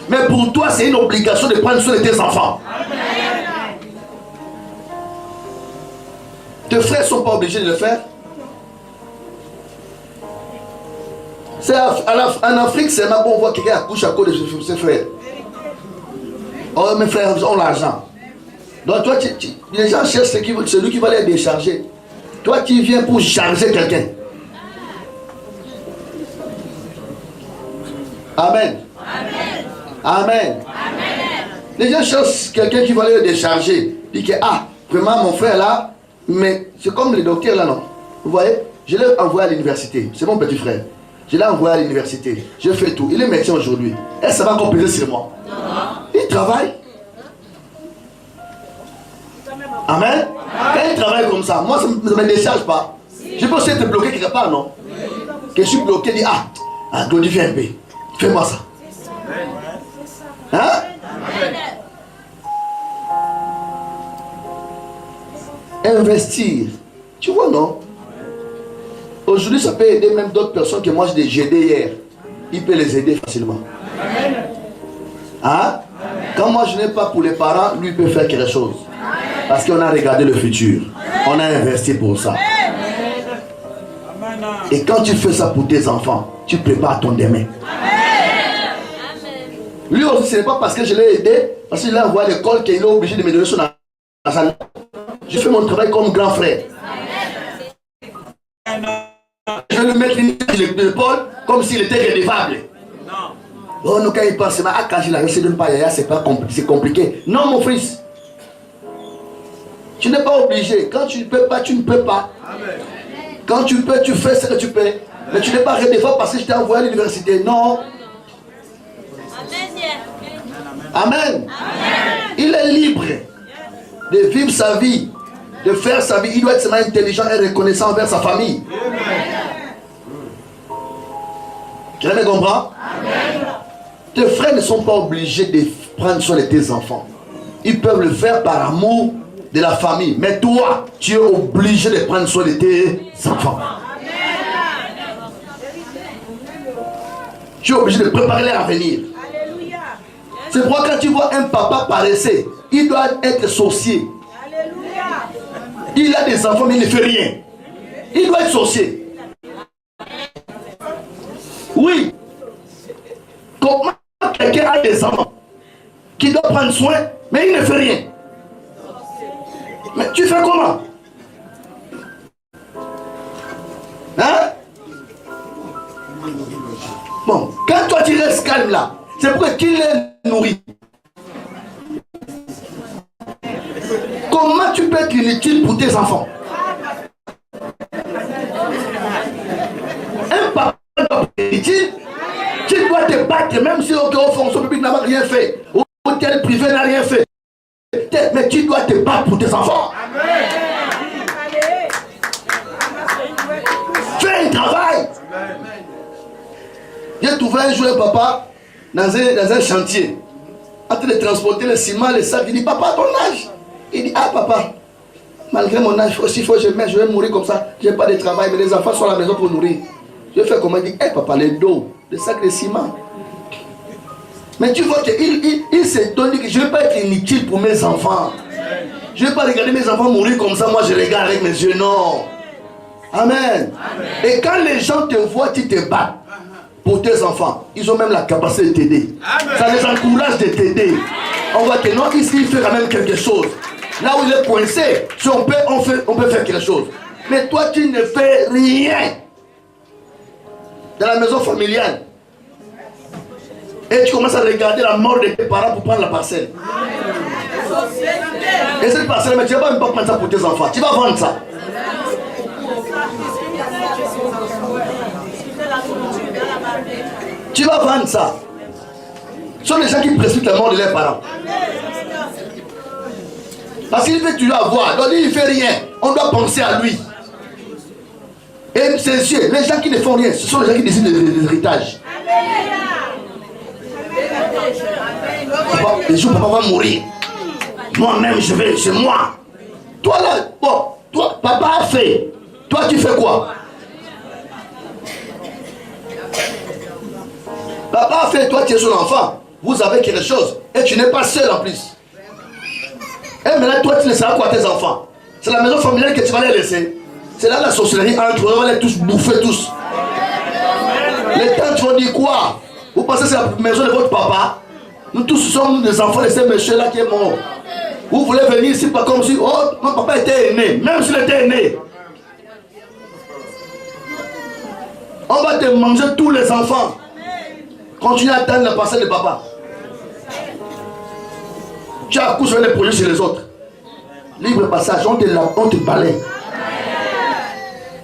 Mais pour toi, c'est une obligation de prendre soin de tes enfants. Tes frères ne sont pas obligés de le faire. En Afrique, c'est là qu'on voit quelqu'un accouche à cause de ses frères. Oh, mes frères ont l'argent. Donc, toi, les gens cherchent celui qui va les décharger. Toi, tu viens pour charger quelqu'un. Amen. Amen. Amen. Les gens cherchent quelqu'un qui va les décharger. Dit que, ah, vraiment, mon frère là, mais c'est comme le docteur là, non? Vous voyez, je l'ai envoyé à l'université. C'est mon petit frère. Je l'ai envoyé à l'université. Je fais tout. Il est médecin aujourd'hui. Est-ce que ça va encore peser sur moi? Non. Il travaille. Amen. Quand il travaille comme ça, moi, ça ne me décharge pas. Je peux aussi être bloqué quelque part, non? Que je suis bloqué, dit, ah, Dodi, viens un peu. Fais-moi ça. Hein? Investir. Tu vois, non? Aujourd'hui, ça peut aider même d'autres personnes que moi j'ai aidé hier. Il peut les aider facilement. Hein? Quand moi je n'ai pas pour les parents, lui peut faire quelque chose. Parce qu'on a regardé le futur. On a investi pour ça. Et quand tu fais ça pour tes enfants, tu prépares ton demain. Lui aussi, ce n'est pas parce que je l'ai aidé, parce qu'il a envoyé à l'école qu'il est obligé de me donner son argent. Je fais mon travail comme grand frère. Je vais le mettre sur l'épaule comme s'il était redevable. Oh, nous, quand il pense, quand il a reçu d'un païen, c'est compliqué. Non, mon fils. Tu n'es pas obligé. Quand tu ne peux pas, tu ne peux pas. Quand tu peux, tu fais ce que tu peux. Mais tu n'es pas redevable parce que je t'ai envoyé à l'université. Non. Amen. Il est libre de vivre sa vie, de faire sa vie. Il doit être seulement intelligent et reconnaissant envers sa famille. Tu l'as compris? Tes frères ne sont pas obligés de prendre soin de tes enfants. Ils peuvent le faire par amour de la famille. Mais toi, tu es obligé de prendre soin de tes enfants. Tu es obligé de préparer leur avenir. C'est pourquoi quand tu vois un papa paresseux, il doit être sorcier. Il a des enfants mais il ne fait rien. Il doit être sorcier. Oui. Comment quelqu'un a des enfants qui doit prendre soin, mais il ne fait rien? Mais tu fais comment? Hein? Bon, quand toi tu restes calme là, c'est pour qu'il les nourrit. Comment tu peux être inutile pour tes enfants? Un papa doit être utile. Tu dois te battre, même si au fonction publique n'a rien fait, au hôtel privé n'a rien fait. Mais tu dois te battre pour tes enfants. Fais un travail. J'ai trouvé un jour un papa dans un chantier, en train de transporter le ciment, le sac. Il dit, papa, ton âge? Il dit, ah papa, malgré mon âge, s'il faut que je vais mourir comme ça. Je n'ai pas de travail, mais les enfants sont à la maison pour nourrir. Je fais comment? Il dit, hey, papa, le dos, le sac de ciment. Mais tu vois qu'il se donne que je ne vais pas être inutile pour mes enfants. Je ne vais pas regarder mes enfants mourir comme ça, moi je regarde avec mes yeux, non. Amen. Et quand les gens te voient, tu te bats pour tes enfants. Ils ont même la capacité de t'aider. Ça les encourage de t'aider. On voit que non, ici il fait quand même quelque chose. Là où il est coincé, si on peut faire quelque chose. Mais toi tu ne fais rien. Dans la maison familiale. Et tu commences à regarder la mort de tes parents pour prendre la parcelle. Et cette parcelle, mais tu ne vas même pas prendre ça pour tes enfants. Tu vas vendre ça. Tu vas vendre ça. Ce sont les gens qui précipitent la mort de leurs parents. Parce qu'il veut toujours avoir. Donc lui, il ne fait rien. On doit penser à lui. Et c'est yeux, les gens qui ne font rien, ce sont les gens qui décident de l'héritage. Les jours, papa va mourir. Moi-même, je vais, c'est moi. Toi là, bon, toi, papa a fait. Toi, tu fais quoi? Papa a fait, toi, tu es son enfant. Vous avez quelque chose. Et tu n'es pas seul en plus. Et maintenant, toi, tu laisseras quoi à tes enfants? C'est la maison familiale que tu vas les laisser. C'est là la sorcellerie entre eux, on va les tous bouffer tous. Les tantes vont dire quoi? Vous pensez que c'est la maison de votre papa? Nous tous sommes des enfants de ce monsieur-là qui est mort. Vous voulez venir ici pas comme si, oh, mon papa était aîné, même s'il était aîné. On va te manger tous les enfants. Continue à attendre la parcelle de papa. Tu as accouché les projets chez les autres. Libre passage, on te balaye.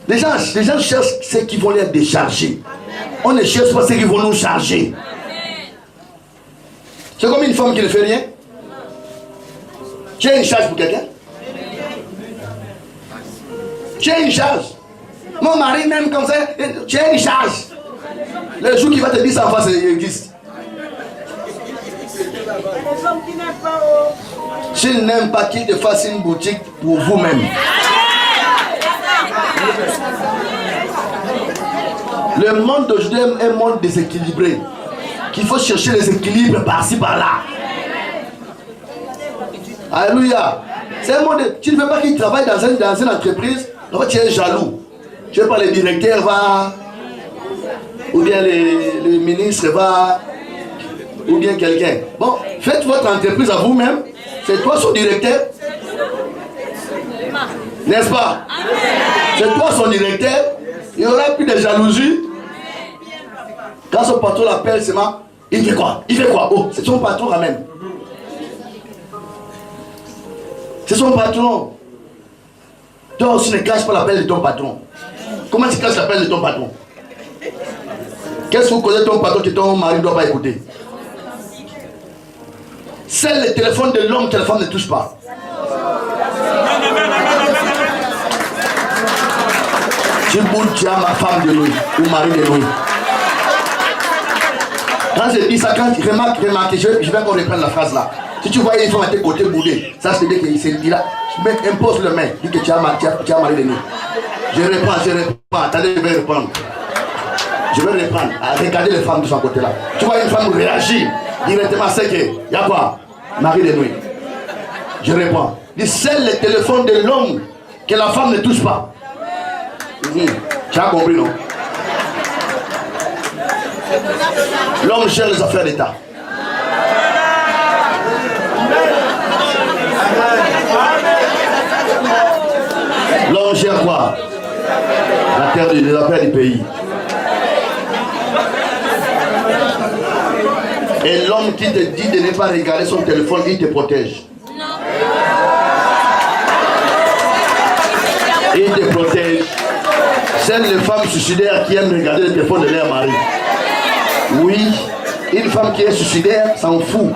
Les gens cherchent ceux qui vont les décharger. On ne cherche pas ceux qui vont nous charger. C'est comme une femme qui ne fait rien. Tu as une charge pour quelqu'un? Tu as une charge. Mon mari même comme ça, tu as une charge. Le jour qu'il va te dire ça en face, il existe. S'il n'aime pas qu'il te fasse une boutique pour vous-même. Le monde d'aujourd'hui est un monde déséquilibré. Qu'il faut chercher les équilibres par-ci par-là. Alléluia. C'est un monde. Tu ne veux pas qu'il travaille dans une entreprise. En fait, tu es jaloux. Tu ne veux pas le directeur va. Ou bien le ministre va. Ou bien quelqu'un. Bon, faites votre entreprise à vous-même. C'est toi son directeur. N'est-ce pas? C'est toi son directeur. Il n'y aura plus de jalousie. Quand son patron l'appelle, c'est ma. Il fait quoi? Il fait quoi? Oh, c'est son patron quand même. C'est son patron. Toi aussi ne cache pas l'appel de ton patron. Comment tu caches l'appel de ton patron? Qu'est-ce que vous connaissez ton patron que ton mari ne doit pas écouter? C'est le téléphone de l'homme que la femme ne touche pas. Tu boules, tu as ma femme de nuit ou mari de nuit. Quand je dis ça, quand tu remarques, je vais encore reprendre la phrase là. Si tu vois une femme à tes côtés bouler, ça c'est dire qu'il s'est dit là, impose le main, dis que tu as mari de nuit. Je reprends, attendez, je vais reprendre. Je vais reprendre, regardez les femmes de son côté là. Tu vois une femme réagir, directement c'est que, il y a quoi? Mari de nuit. Je réponds. Dis, c'est le téléphone de l'homme que la femme ne touche pas. Tu as compris, non? L'homme gère les affaires d'État. L'homme gère quoi? La terre, les affaires du pays. Et l'homme qui te dit de ne pas regarder son téléphone, il te protège. Il te protège. C'est les femmes suicidaires qui aiment regarder le téléphone de leur mari. Oui, une femme qui est suicidaire s'en fout.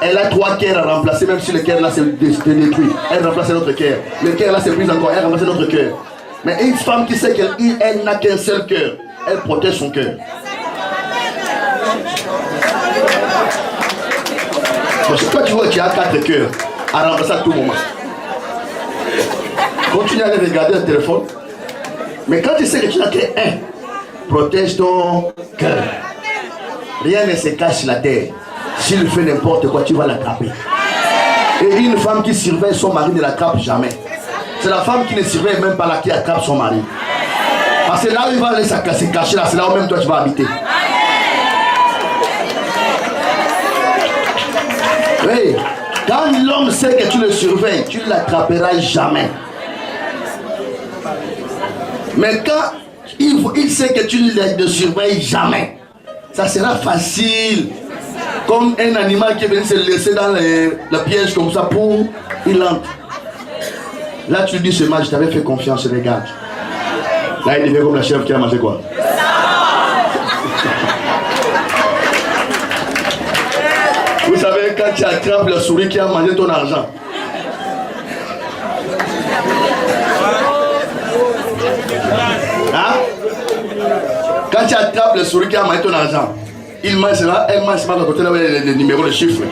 Elle a 3 cœurs à remplacer, même si le cœur là c'est détruit. Elle remplace notre cœur. Le cœur là c'est plus encore, elle remplace notre cœur. Mais une femme qui sait qu'elle n'a qu'un seul cœur, elle protège son cœur. Parce que toi tu vois que tu as 4 cœurs à remplacer à tout moment. Continue à aller regarder le téléphone. Mais quand tu sais que tu n'as qu'un, protège ton cœur. Rien ne se cache sur la terre. S'il fait n'importe quoi, tu vas l'attraper. Et une femme qui surveille son mari ne l'attrape jamais. C'est la femme qui ne surveille même pas là qui attrape son mari. Parce que là où il va aller se cacher là, c'est là où même toi tu vas habiter. Oui. Quand l'homme sait que tu le surveilles, tu ne l'attraperas jamais. Mais quand il sait que tu ne le surveilles jamais, ça sera facile. Comme un animal qui est venu se laisser dans le piège comme ça pour il entre. Là tu lui dis seulement je t'avais fait confiance, regarde. Là il devient comme la chèvre qui a mangé quoi? quand tu attrapes la souris qui a mangé ton argent. Hein? Quand tu attrapes la souris qui a mangé ton argent, il mange cela, elle mange pas à côté là où il y a les numéros, les chiffres.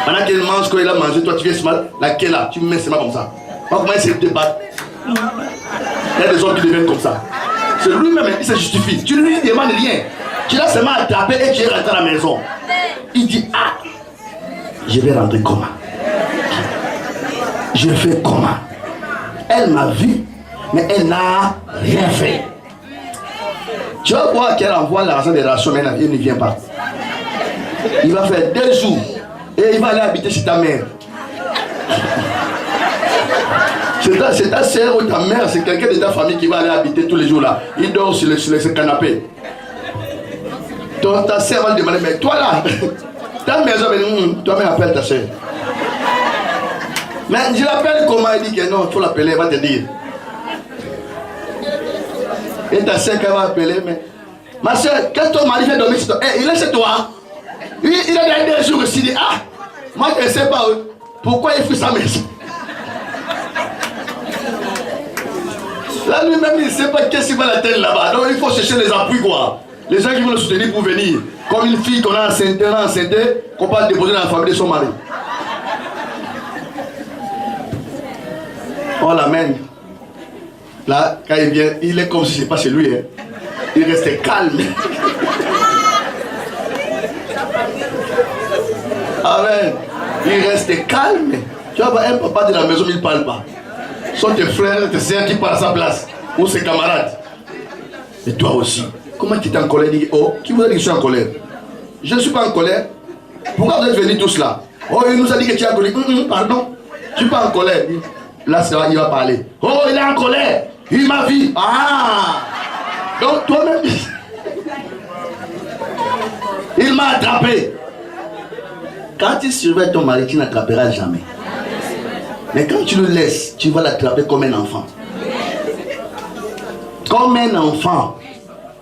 Pendant qu'elle mange, quand il a mangé, toi tu viens mal, laquelle là, tu mets seulement comme ça. Comment il se débat? Il y a des hommes qui deviennent comme ça. C'est lui-même, il se justifie. Tu ne lui demandes rien. Tu l'as seulement attrapé et tu es rentré à la maison. Il dit, ah, je vais rentrer comment? Je fais comment? Elle m'a vu, mais elle n'a rien fait. Tu vas voir qu'elle envoie l'argent des rations, mais elle ne vient pas. Il va faire 2 jours et il va aller habiter chez ta mère. C'est ta soeur ou ta mère, c'est quelqu'un de ta famille qui va aller habiter tous les jours là. Il dort sur ce canapé. Ta soeur va lui demander, mais toi là, ta maison, toi-même appelle ta soeur. Mais je l'appelle comment? Il dit que non, il faut l'appeler, elle va te dire. Et ta soeur qu'elle va appeler, mais ma soeur, quand ton mari vient dormir chez toi, il est chez toi. Lui, il a des 2 jours ici, il dit, ah, moi je ne sais pas pourquoi il fait sa maison. Là lui-même il ne sait pas qu'est-ce qu'il va la tête là-bas. Donc il faut chercher les appuis quoi. Les gens qui vont le soutenir pour venir. Comme une fille qu'on a enceintée, qu'on peut déposer dans la famille de son mari. On l'amène. Là, quand il vient, il est comme si ce n'est pas chez lui. Hein. Il reste calme. Amen. Il reste calme. Tu vas voir un papa de la maison, il ne parle pas. Sont tes frères, tes sœurs qui parlent à sa place. Ou ses camarades. Et toi aussi. Comment tu es en colère? Dit, oh, qui vous a dit que je suis en colère? Je ne suis pas en colère. Pourquoi vous êtes venus tous là? Oh, il nous a dit que tu es en colère. Pardon. Tu n'es pas en colère. Là, c'est là qu'il va parler. Oh, il est en colère. Il m'a vu. Ah. Donc toi-même. Il m'a attrapé. Quand tu surveilles ton mari, tu n'attraperas jamais. Mais quand tu le laisses, tu vas l'attraper comme un enfant. Comme un enfant.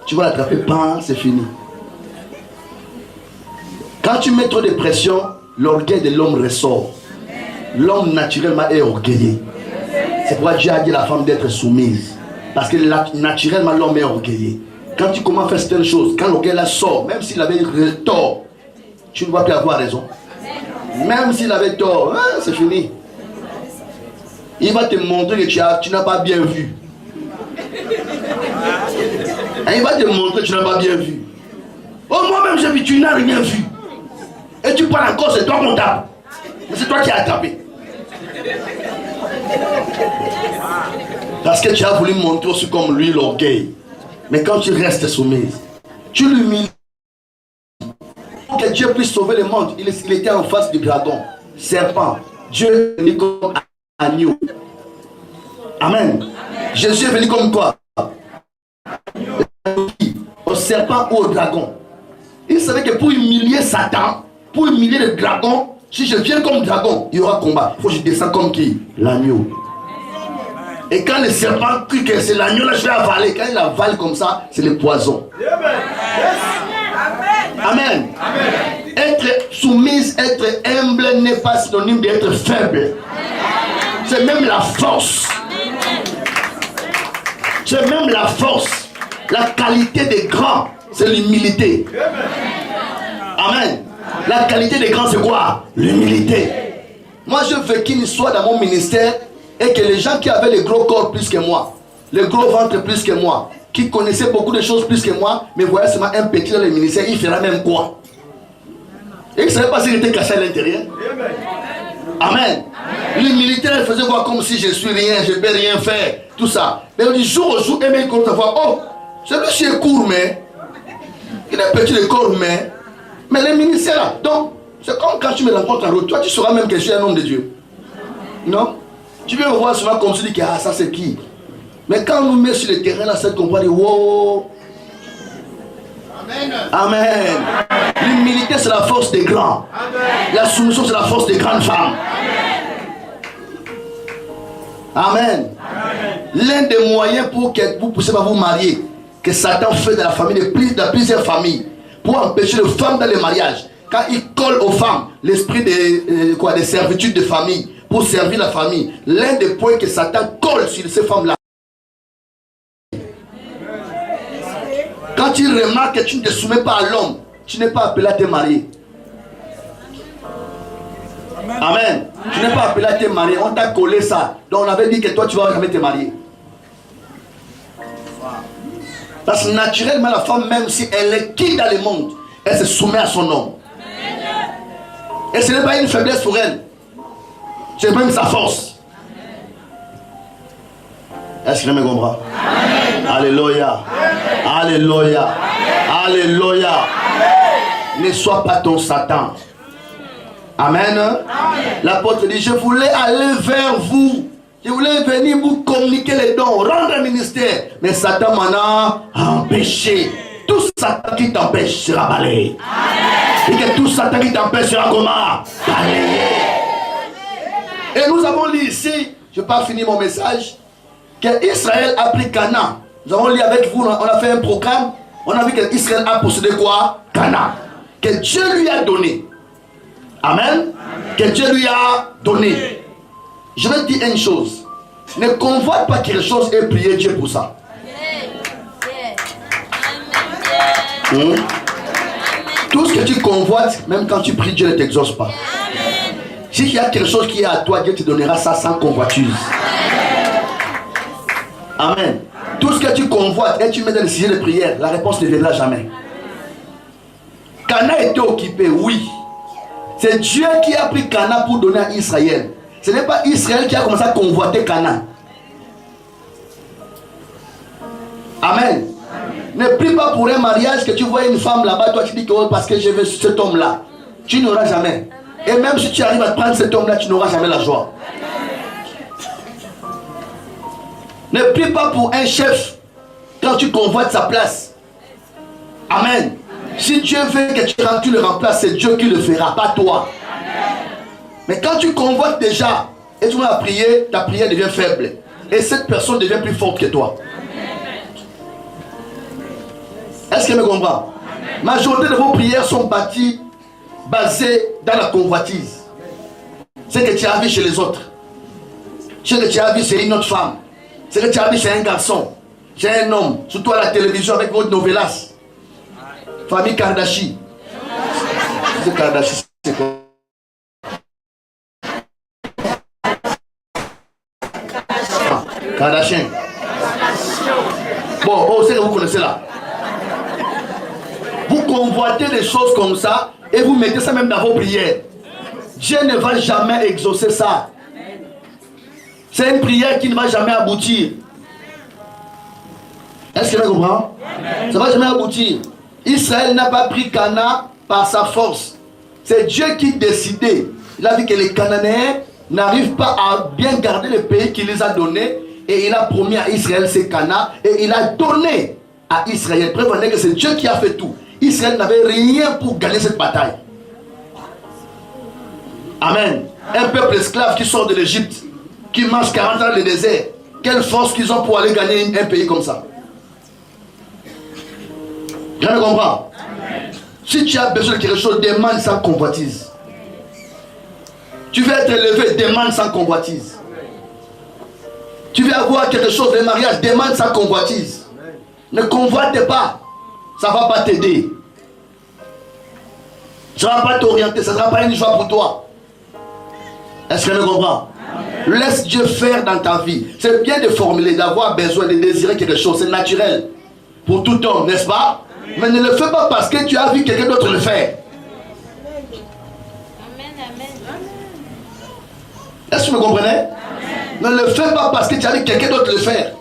Tu vas l'attraper, c'est fini. Quand tu mets trop de pression, l'orgueil de l'homme ressort. L'homme naturellement est orgueilleux. C'est pourquoi Dieu a dit à la femme d'être soumise. Parce que naturellement l'homme est orgueilleux. Quand tu commences à faire certaines choses, quand l'orgueil là sort, même s'il avait tort, tu ne vas plus avoir raison. Même s'il avait tort, c'est fini. Il va te montrer que tu n'as pas bien vu. Et il va te montrer que tu n'as pas bien vu. Oh, moi-même j'ai vu, tu n'as rien vu. Et tu parles encore, c'est toi qu'on tape. Mais c'est toi qui as tapé. Parce que tu as voulu montrer aussi comme lui l'orgueil. Mais quand tu restes soumise, tu l'humilies. Pour que Dieu puisse sauver le monde, il était en face du dragon, serpent. Dieu est venu comme agneau. Amen. Jésus est venu comme quoi? Au serpent ou au dragon. Il savait que pour humilier Satan, pour humilier le dragon, si je viens comme dragon, il y aura combat. Il faut que je descende comme qui? L'agneau. Et quand le serpent crie que c'est l'agneau, là je vais avaler. Quand il avale comme ça, c'est le poison. Amen. Amen. Être soumise, être humble n'est pas synonyme d'être faible. C'est même la force. C'est même la force. La qualité des grands, c'est l'humilité. Amen. La qualité des grands, c'est quoi? L'humilité. Moi, je veux qu'il soit dans mon ministère et que les gens qui avaient le gros corps plus que moi, le gros ventre plus que moi, qui connaissaient beaucoup de choses plus que moi, mais voyaient seulement un petit dans le ministère, il fera même quoi? Et il ne savait pas s'il était caché à l'intérieur. Amen. L'humilité, elle faisait voir comme si je suis rien, je ne peux rien faire, tout ça. Mais du jour au jour, il commence à voir, oh, celui-ci est court, mais il est petit le corps, mais le ministère là. Donc, c'est comme quand tu me rencontres en route, toi tu sauras même que je suis un homme de Dieu. Non? Tu viens me voir souvent comme tu dis que ah, ça c'est qui? Mais quand on nous met sur le terrain là, c'est qu'on va dire wow. Amen. Amen. L'humilité c'est la force des grands. Amen. La soumission c'est la force des grandes femmes. Amen. L'un des moyens pour que vous puissiez vous marier, que Satan fait de la famille, de plusieurs familles, pour empêcher les femmes dans le mariage, quand il colle aux femmes l'esprit des servitudes de famille, pour servir la famille, l'un des points que Satan colle sur ces femmes-là. Quand tu remarques que tu ne te soumets pas à l'homme, tu n'es pas appelé à te marier. Amen. Tu n'es pas appelé à te marier. On t'a collé ça. Donc on avait dit que toi tu ne vas jamais te marier. Parce que naturellement la femme, même si elle est qui dans le monde, elle se soumet à son homme. Et ce n'est pas une faiblesse pour elle. C'est même sa force. Est-ce que je me comprends? Alléluia. Alléluia. Alléluia. Ne sois pas ton Satan. Amen. L'apôtre dit, je voulais aller vers vous. Je voulais venir vous communiquer les dons, rendre un ministère. Mais Satan m'en a empêché. Tout Satan qui t'empêche sera balayé. Et que tout Satan qui t'empêche sera comment? Balayé. Et nous avons lu ici, je ne vais pas finir mon message, qu'Israël a pris Canaan. Nous avons lu avec vous, on a fait un programme. On a vu qu'Israël a possédé quoi? Canaan. Que Dieu lui a donné. Amen. Que Dieu lui a donné. Je vais te dire une chose. Ne convoite pas quelque chose et priez Dieu pour ça. Tout ce que tu convoites, même quand tu pries, Dieu ne t'exauce pas. Si il y a quelque chose qui est à toi, Dieu te donnera ça sans convoitise. Amen. Tout ce que tu convoites et tu mets dans le sujet de prière, la réponse ne viendra jamais. Canaan était occupé, oui. C'est Dieu qui a pris Canaan pour donner à Israël. Ce n'est pas Israël qui a commencé à convoiter Canaan. Amen. Ne prie pas pour un mariage que tu vois une femme là-bas, toi tu dis que oh, parce que je veux cet homme-là. Tu n'auras jamais. Et même si tu arrives à prendre cet homme-là, tu n'auras jamais la joie. Ne prie pas pour un chef quand tu convoites sa place. Amen. Si Dieu veut que tu le remplaces, c'est Dieu qui le fera, pas toi. Mais quand tu convoites déjà et tu vas prier, ta prière devient faible. Et cette personne devient plus forte que toi. Est-ce que tu me comprends? La majorité de vos prières sont basées dans la convoitise. C'est que tu as vu chez les autres. C'est que tu as vu chez une autre femme. C'est que tu as vu chez un garçon. Chez un homme. Surtout à la télévision avec votre novelas. Famille Kardashian. C'est Kardashian, c'est quoi? Kardashian. Bon, c'est que vous connaissez là. Vous convoitez des choses comme ça et vous mettez ça même dans vos prières. Dieu ne va jamais exaucer ça. C'est une prière qui ne va jamais aboutir. Est-ce que vous comprenez? Ça ne va jamais aboutir. Israël n'a pas pris Canaan par sa force. C'est Dieu qui décidait. Il a vu que les Cananéens n'arrivent pas à bien garder le pays qu'il les a donné. Et il a promis à Israël ces Canaan. Et il a donné à Israël. Prévenez que c'est Dieu qui a fait tout. Israël n'avait rien pour gagner cette bataille. Amen. Un peuple esclave qui sort de l'Égypte, qui marche 40 ans dans le désert. Quelle force qu'ils ont pour aller gagner un pays comme ça? Je ne comprends. Si tu as besoin de quelque chose, demande sans convoitise. Tu veux être élevé, demande sans convoitise. Tu veux avoir quelque chose, le mariage, demande sans convoitise. Ne convoite pas. Ça ne va pas t'aider. Ça ne va pas t'orienter. Ça ne sera pas une joie pour toi. Est-ce que tu me comprends? Laisse Dieu faire dans ta vie. C'est bien de formuler, d'avoir besoin, de désirer quelque chose. C'est naturel. Pour tout homme, n'est-ce pas? Mais ne le fais pas parce que tu as vu quelqu'un d'autre le faire. Est-ce que vous me comprenez? Ne le fais pas parce que tu as vu quelqu'un d'autre le faire.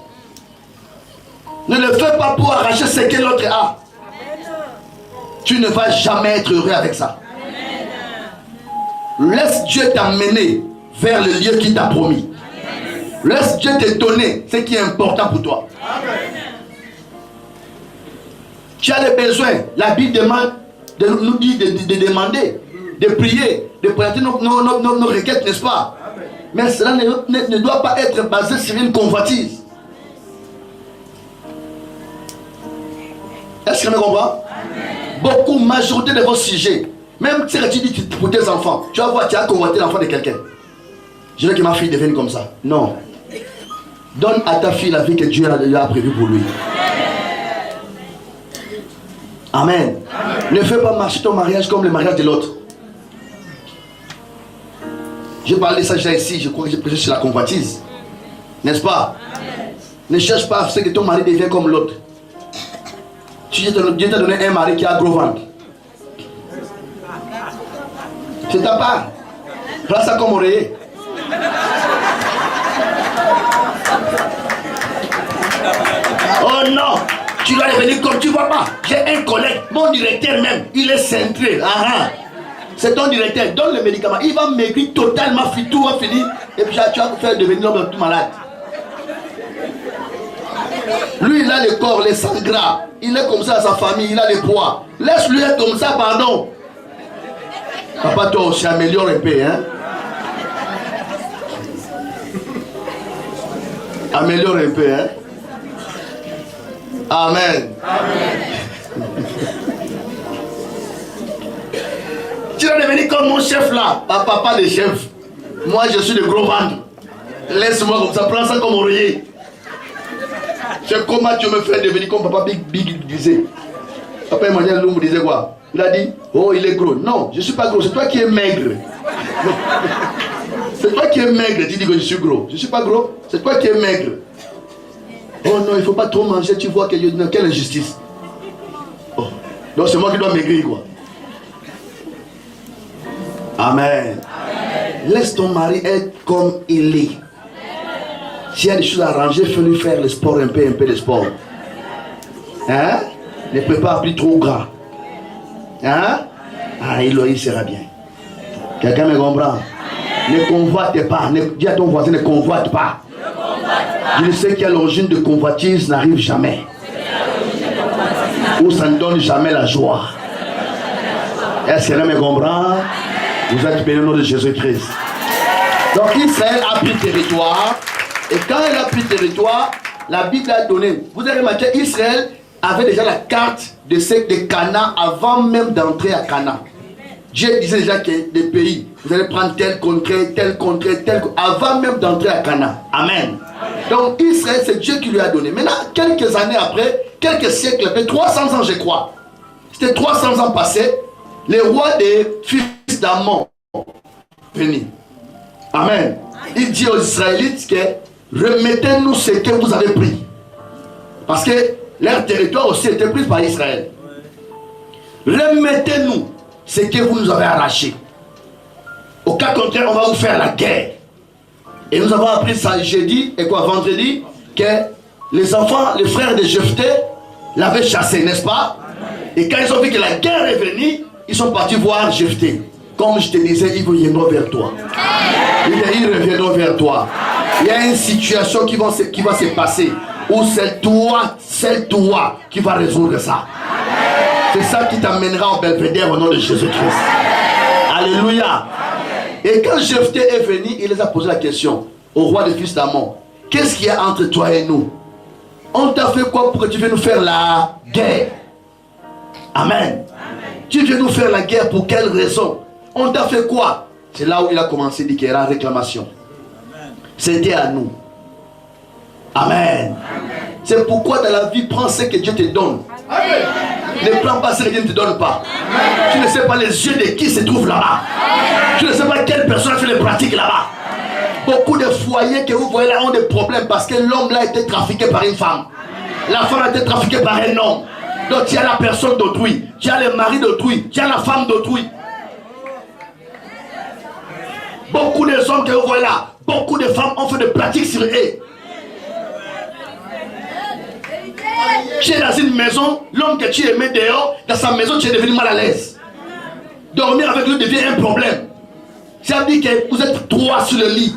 Ne le fais pas pour arracher ce que l'autre a. Tu ne vas jamais être heureux avec ça. Laisse Dieu t'amener vers le lieu qu'il t'a promis. Laisse Dieu te donner ce qui est important pour toi. Tu as les besoins. La Bible demande, nous dit de demander, de prier, de présenter nos requêtes, n'est-ce pas? Mais cela ne doit pas être basé sur une convoitise. Est-ce que tu me comprends? Beaucoup, majorité de vos sujets, Même si tu dis pour tes enfants, tu vas voir, tu as convoité l'enfant de quelqu'un. Je veux que ma fille devienne comme ça. Non. Donne à ta fille la vie que Dieu a prévue pour lui. Amen. Ne fais pas marcher ton mariage comme le mariage de l'autre. Je parlais de ça déjà ici, je crois que j'ai prêché sur la convoitise. N'est-ce pas? Ne cherche pas à ce que ton mari devienne comme l'autre. Dieu t'a donné un mari qui a gros ventre. C'est ta part. Prends ça comme oreiller. Oh non, tu dois devenir comme tu vois pas. J'ai un collègue, mon directeur même, il est centré. C'est ton directeur, donne le médicament. Il va maigrir totalement, tout va finir. Et puis tu vas faire devenir l'homme tout malade. Lui, il a le corps, les sangs gras. Il est comme ça à sa famille, il a le poids. Laisse-lui être comme ça, pardon. Papa, toi aussi, améliore un peu, hein. Améliore un peu, hein. Amen. Amen. Tu vas devenir comme mon chef là, papa de chef. Moi, je suis de gros ventre. Laisse-moi comme ça, prends ça comme oreiller. C'est comment tu me fais devenir comme papa Big disait. Papa Emmanuel Lumbu disait quoi? Il a dit, oh il est gros. Non, je ne suis pas gros, c'est toi qui es maigre. C'est toi qui es maigre, tu dis que je suis gros. Je ne suis pas gros, c'est toi qui es maigre. Oh non, il ne faut pas trop manger, tu vois quelle injustice. Oh. Donc c'est moi qui dois maigrir quoi. Amen. Amen. Laisse ton mari être comme il est. S'il y a des choses à arranger, fais-lui faire le sport, un peu de sport. Hein? Ne prépare plus trop gras. Hein? Ah, il sera bien. Quelqu'un me comprend? Ne convoite pas. Dis à ton voisin, ne convoite pas. Je sais qu'il y a l'origine de convoitise n'arrive jamais. Ou ça ne donne jamais la joie. Est-ce que quelqu'un me comprend? Vous êtes bénis au nom de Jésus-Christ. Donc Israël a pris territoire. Et quand elle a pris territoire, la Bible a donné. Vous avez remarqué, Israël avait déjà la carte de Canaan avant même d'entrer à Canaan. Dieu disait déjà que des pays, vous allez prendre tel contrée, avant même d'entrer à Canaan. Amen. Donc Israël, c'est Dieu qui lui a donné. Maintenant, quelques années après, quelques siècles après, 300 ans je crois. C'était 300 ans passés, les rois des fils d'Ammon venus. Amen. Il dit aux Israélites que remettez-nous ce que vous avez pris. Parce que leur territoire aussi était pris par Israël. Remettez-nous ce que vous nous avez arraché. Au cas contraire, on va vous faire la guerre. Et nous avons appris ça jeudi et vendredi, que les enfants, les frères de Jephthé l'avaient chassé, n'est-ce pas? Et quand ils ont vu que la guerre est venue, ils sont partis voir Jephthé. Comme je te disais, ils reviendront vers toi. Ils reviendront vers toi. Il y a une situation qui va se passer où c'est toi qui va résoudre ça. C'est ça qui t'amènera au belvédère au nom de Jésus-Christ. Alléluia. Et quand Jephthé est venu, il les a posé la question au roi des fils d'Ammon. Qu'est-ce qu'il y a entre toi et nous? On t'a fait quoi pour que tu viennes nous faire la guerre? Amen. Tu viens nous faire la guerre pour quelle raison? On t'a fait quoi? C'est là où il a commencé à dire qu'il y aura réclamation. C'était à nous. Amen. C'est pourquoi dans la vie, prends ce que Dieu te donne. Amen. Ne prends pas ce que Dieu ne te donne pas. Amen. Tu ne sais pas les yeux de qui se trouvent là-bas. Tu ne sais pas quelle personne fait les pratiques là-bas. Beaucoup de foyers que vous voyez là ont des problèmes parce que l'homme là a été trafiqué par une femme. La femme a été trafiquée par un homme. Donc tu as la personne d'autrui, tu as le mari d'autrui, tu as la femme d'autrui. Beaucoup de hommes que vous voyez là, beaucoup de femmes ont fait des pratiques sur eux. Tu es dans une maison, l'homme que tu aimais dehors, dans sa maison, tu es devenu mal à l'aise. Dormir avec lui devient un problème. Ça veut dire que vous êtes trois sur le lit.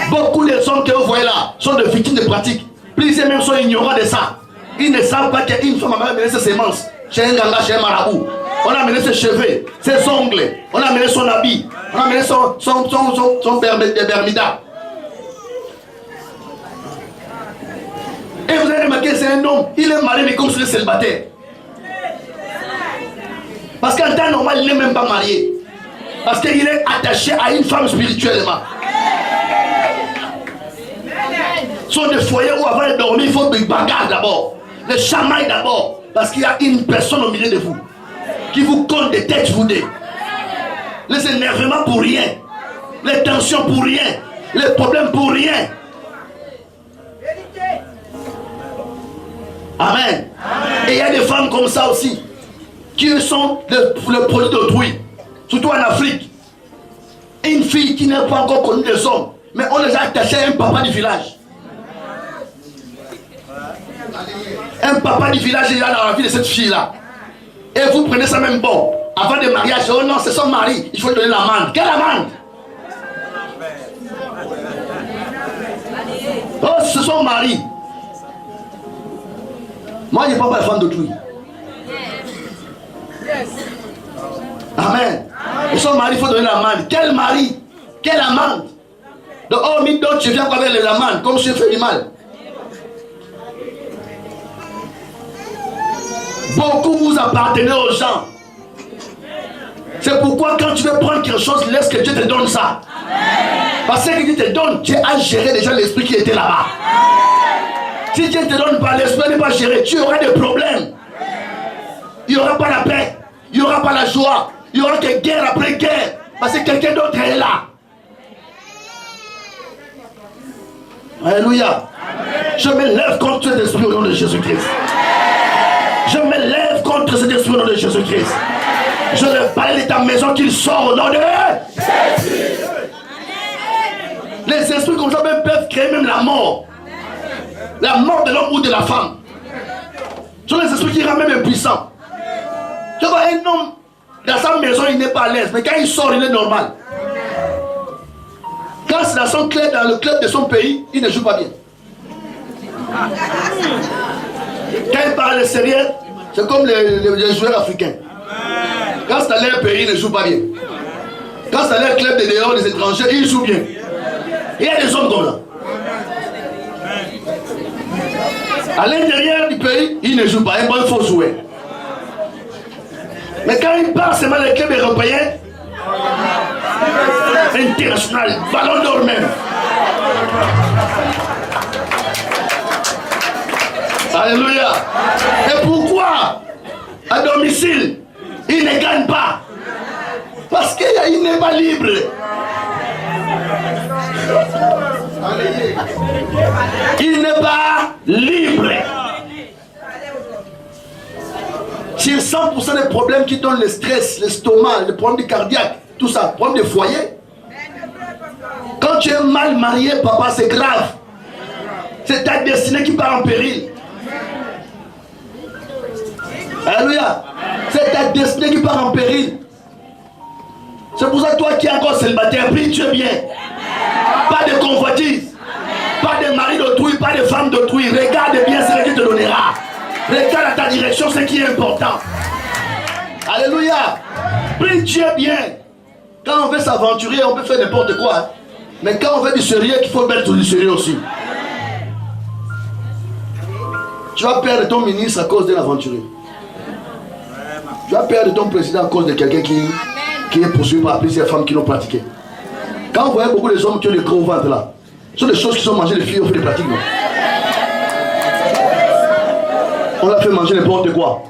Beaucoup de hommes que vous voyez là sont des victimes de pratiques. Plusieurs même sont ignorants de ça. Ils ne savent pas qu'une femme a amené ses semences chez un ganga, chez un marabout. On a amené ses cheveux, ses ongles, on a amené son habit, on a amené son bermida. Et vous avez remarqué, c'est un homme, il est marié mais comme si il est célibataire. Parce qu'en temps normal, il n'est même pas marié. Parce qu'il est attaché à une femme spirituellement. Ce sont des foyers où avant de dormir, il faut des bagarres d'abord. Les chamailles d'abord. Parce qu'il y a une personne au milieu de vous qui vous compte des têtes vous deux. Les énervements pour rien. Les tensions pour rien. Les problèmes pour rien. Amen. Et il y a des femmes comme ça aussi, qui sont le produit d'autrui, surtout en Afrique. Une fille qui n'a pas encore connu des hommes, mais on les a attachés à un papa du village. Un papa du village est là dans la vie de cette fille-là. Et vous prenez ça même bon. Avant le mariage, oh non, c'est son mari, il faut lui donner l'amende. Quelle amende? Oh, c'est son mari. Moi, je ne parle pas de femme d'autrui. Amen. Et son mari, il faut donner l'amende. Quel mari? Quelle amende? Donc, oh, mais donc, je viens avec les amendes, comme je fais du mal. Beaucoup vous appartenez aux gens. C'est pourquoi quand tu veux prendre quelque chose, laisse que Dieu te donne ça. Parce que Dieu te donne, Dieu a géré déjà l'esprit qui était là-bas. Si Dieu ne te donne pas, l'esprit n'est pas géré, tu auras des problèmes. Il n'y aura pas la paix, il n'y aura pas la joie, il y aura que guerre après guerre. Parce que quelqu'un d'autre est là. Alléluia. Je me lève contre cet esprit au nom de Jésus-Christ. Je me lève contre cet esprit au nom de Jésus-Christ. Je le balaye de ta maison qu'il sort au nom de Jésus. Les esprits comme ça même peuvent créer même la mort. La mort de l'homme ou de la femme. Ce sont les esprits qui rendent même impuissants. Tu vois, un homme dans sa maison, il n'est pas à l'aise. Mais quand il sort, il est normal. Quand c'est dans son club, dans le club de son pays, il ne joue pas bien. Quand il parle de sérieux, c'est comme les joueurs africains. Quand c'est dans leur pays, ils ne jouent pas bien. Quand c'est dans leur club de dehors, des étrangers, ils jouent bien. Il y a des hommes comme là. À l'intérieur du pays, ils ne jouent pas. Il faut jouer. Mais quand ils partent seulement les clubs européens, international, ballon d'or même. Alléluia. Et pourquoi à domicile, il ne gagne pas? Parce qu'il n'est pas libre. Il n'est pas libre. Sur 100% des problèmes qui donnent le stress, l'estomac, les problèmes cardiaques, tout ça, problème de foyer. Quand tu es mal marié, papa, c'est grave. C'est ta destinée qui part en péril. Alléluia. C'est ta destinée qui part en péril. C'est pour ça que toi qui es encore célibataire, prie Dieu bien. Pas de convoitise. Pas de mari d'autrui, pas de femme d'autrui. Regarde bien ce que Dieu te donnera. Regarde à ta direction ce qui est important. Alléluia. Prie Dieu bien. Quand on veut s'aventurer, on peut faire n'importe quoi. Hein. Mais quand on veut du sérieux, il faut mettre du sérieux aussi. Tu vas perdre ton ministre à cause d'un aventurier. Tu vas perdre ton président à cause de quelqu'un qui est poursuivi par plusieurs femmes qui l'ont pratiqué. Quand vous voyez beaucoup de hommes qui ont des gros ventres là, ce sont des choses qui sont mangées, les filles ont fait des pratiques. Non? On a fait manger n'importe quoi.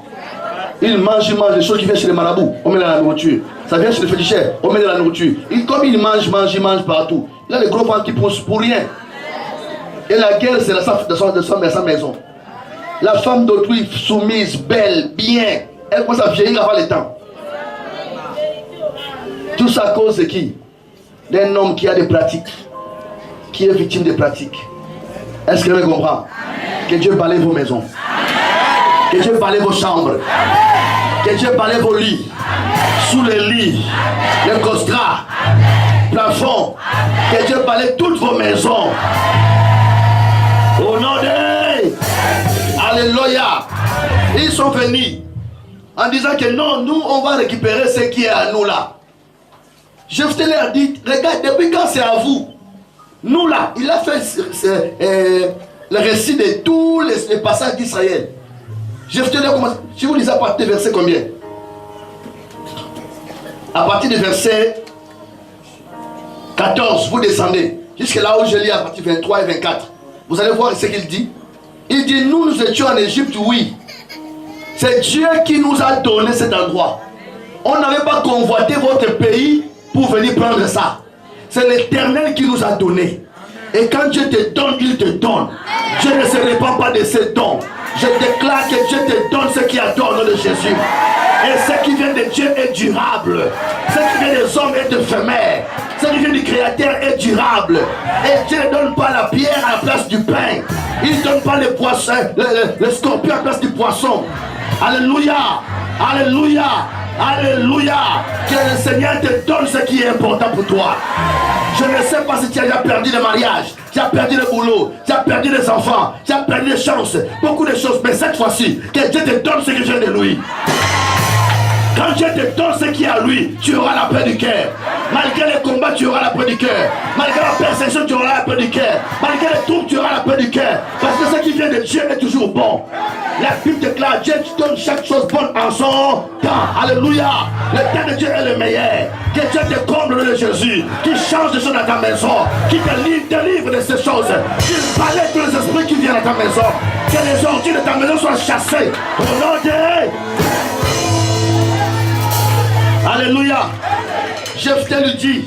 Ils mangent des choses qui viennent chez les marabouts. On met dans la nourriture. Ça vient chez les féticheurs. On met dans la nourriture. Comme ils mangent partout. Là, les gros ventres qui poussent pour rien. Et la guerre, c'est de sa maison. La femme d'autrui, soumise, belle, bien. Elle commence à vieillir avant le temps. Tout ça à cause de qui? D'un homme qui a des pratiques. Qui est victime des pratiques. Est-ce que vous comprenez? Que Dieu balaye vos maisons. Que Dieu balaye vos chambres. Que Dieu balaye vos lits. Sous les lits. Les costrats. Plafond. Que Dieu balaye toutes vos maisons. Au nom de... Alléluia. Ils sont venus en disant que non, nous on va récupérer ce qui est à nous là. Je te leur dis, regarde, depuis quand c'est à vous? Nous là, il a fait le récit de tous les passages d'Israël. Je te dis comment, si vous lisez à partir du verset combien? À partir du verset 14, vous descendez. Jusqu'à là où je lis à partir 23 et 24. Vous allez voir ce qu'il dit. Il dit, nous étions en Égypte, oui. C'est Dieu qui nous a donné cet endroit. On n'avait pas convoité votre pays pour venir prendre ça. C'est l'Éternel qui nous a donné. Et quand Dieu te donne, il te donne. Dieu ne se répand pas de ses dons. Je déclare que Dieu te donne ce qui a donné au nom de Jésus. Et ce qui vient de Dieu est durable. Ce qui vient des hommes est éphémère. Ce qui vient du Créateur est durable. Et Dieu ne donne pas la pierre à la place du pain. Il ne donne pas le poisson, le scorpion à la place du poisson. Alléluia. Alléluia. Alléluia. Que le Seigneur te donne ce qui est important pour toi. Je ne sais pas si tu as déjà perdu le mariage, tu as perdu le boulot, tu as perdu les enfants, tu as perdu les chances, beaucoup de choses. Mais cette fois-ci, que Dieu te donne ce qui vient de lui. Quand Dieu te donne ce qui est à lui, tu auras la paix du cœur. Malgré les combats, tu auras la paix du cœur. Malgré la persécution, tu auras la paix du cœur. Malgré les troubles, tu auras la paix du cœur. Parce que ce qui vient de Dieu est toujours bon. La Bible déclare, Dieu donne chaque chose bonne en son temps. Alléluia. Le temps de Dieu est le meilleur. Que Dieu te comble le nom de Jésus. Qu'il change de choses dans ta maison. Qu'il te délivre de ces choses. Qu'il balaie tous les esprits qui viennent dans ta maison. Que les ordures de ta maison soient chassés. Au nom de... Alléluia. Jephthé lui dit,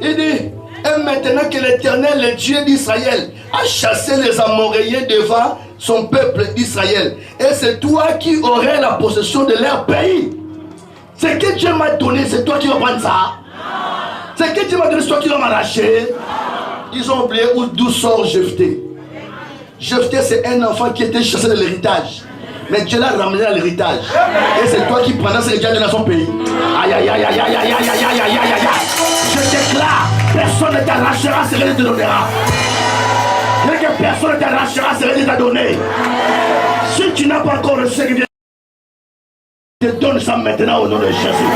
il dit, et maintenant que l'Éternel, le Dieu d'Israël, a chassé les Amoréens devant son peuple d'Israël, et c'est toi qui aurais la possession de leur pays. Ce que Dieu m'a donné, c'est toi qui vas prendre ça. Ce que Dieu m'a donné, c'est toi qui vas m'arracher. Ils ont oublié d'où sort Jephthé. Jephthé, c'est un enfant qui était chassé de l'héritage. Mais Dieu l'a ramené à l'héritage. Et c'est toi qui prendras ce que Dieu a donné dans son pays. Aïe aïe aïe aïe aïe aïe aïe aïe aïe aïe aïe aïe. Je déclare, personne ne t'arrachera ce que Dieu te donnera. Et que personne ne t'arrachera ce que Dieu t'a donné. Si tu n'as pas encore reçu ce que Dieu te donne ça maintenant au nom de Jésus.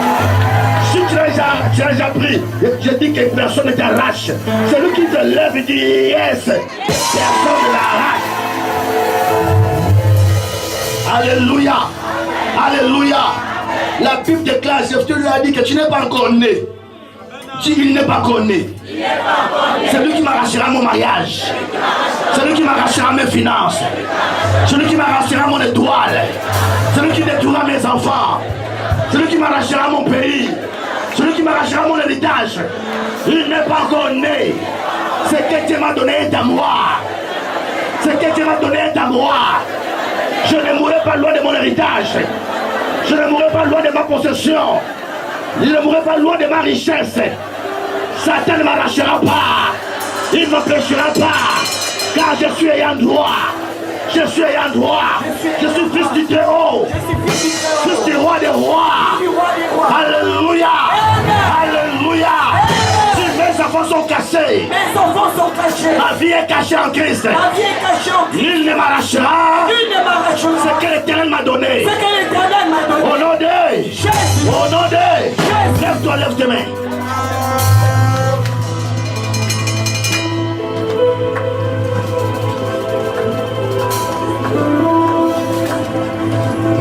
Si tu l'as déjà pris, je dis que personne ne t'arrache. Celui qui te lève et dit yes, personne ne l'arrache. Alléluia. Alléluia. La Bible déclare, Jephthé lui a dit que tu n'es pas encore né. Dis, il n'est pas encore né. C'est lui qui m'arrachera mon mariage. C'est lui qui m'arrachera mes finances. C'est lui qui m'arrachera mon étoile. C'est lui qui détruira mes enfants. C'est lui qui m'arrachera mon pays. C'est lui qui m'arrachera mon héritage. Il n'est pas encore né. Ce que Dieu m'a donné est à moi. Ce que Dieu m'a donné est à moi. Je ne mourrai pas loin de mon héritage. Je ne mourrai pas loin de ma possession. Je ne mourrai pas loin de ma richesse. Satan ne m'arrachera pas. Il ne m'empêchera pas. Car je suis ayant droit. Je suis ayant droit. Je suis fils du Très-Haut. Fils du roi des rois. Alléluia. Alléluia. Mes enfants sont cachés. Mes enfants sont cachés. Ma vie est cachée en Christ. Ma vie est cachée en Christ. Nul ne m'arrachera. Nul ne m'arrachera. Ce que l'Éternel m'a donné. Ce que l'Éternel m'a donné. Au nom de Jésus. Au nom de Jésus. Lève-toi, lève tes mains.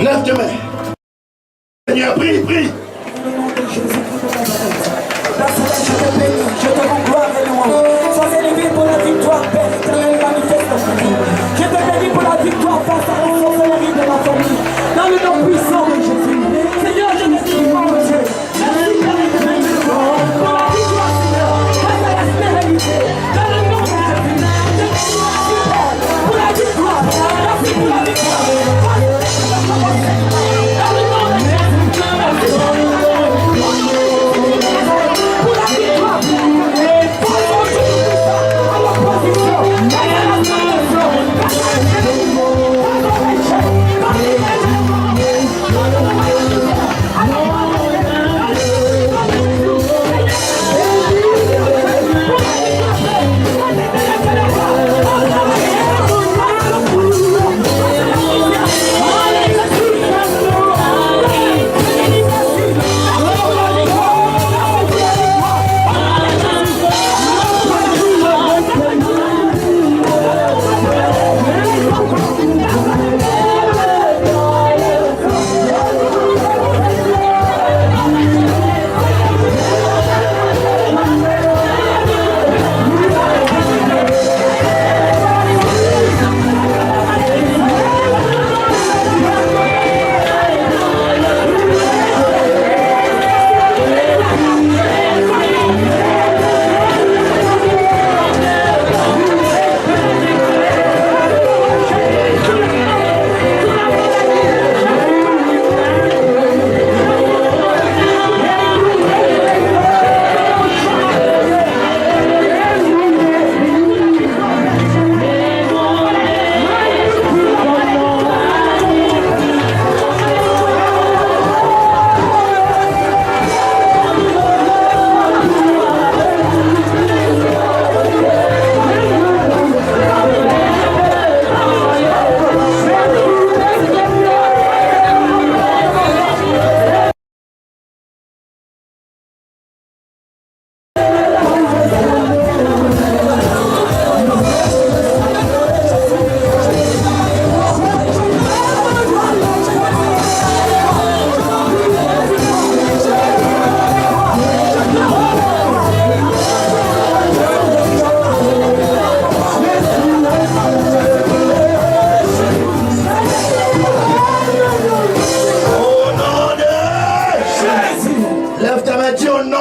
Lève tes mains. Seigneur, prie, prie. Je te bénis, je te rends gloire et louange. Sois élevé pour la victoire, Père éternel, manifeste dans ta vie. Je te bénis pour la victoire face à la sorcellerie de ma famille. Dans le nom puissant de Jésus. Seigneur, je te dis, mon Dieu, merci pour la victoire, Seigneur, face à la stérilité. Dans le nom de Jésus. Je te dis, merci pour la victoire. Merci pour la victoire. Dans le nom de Jésus.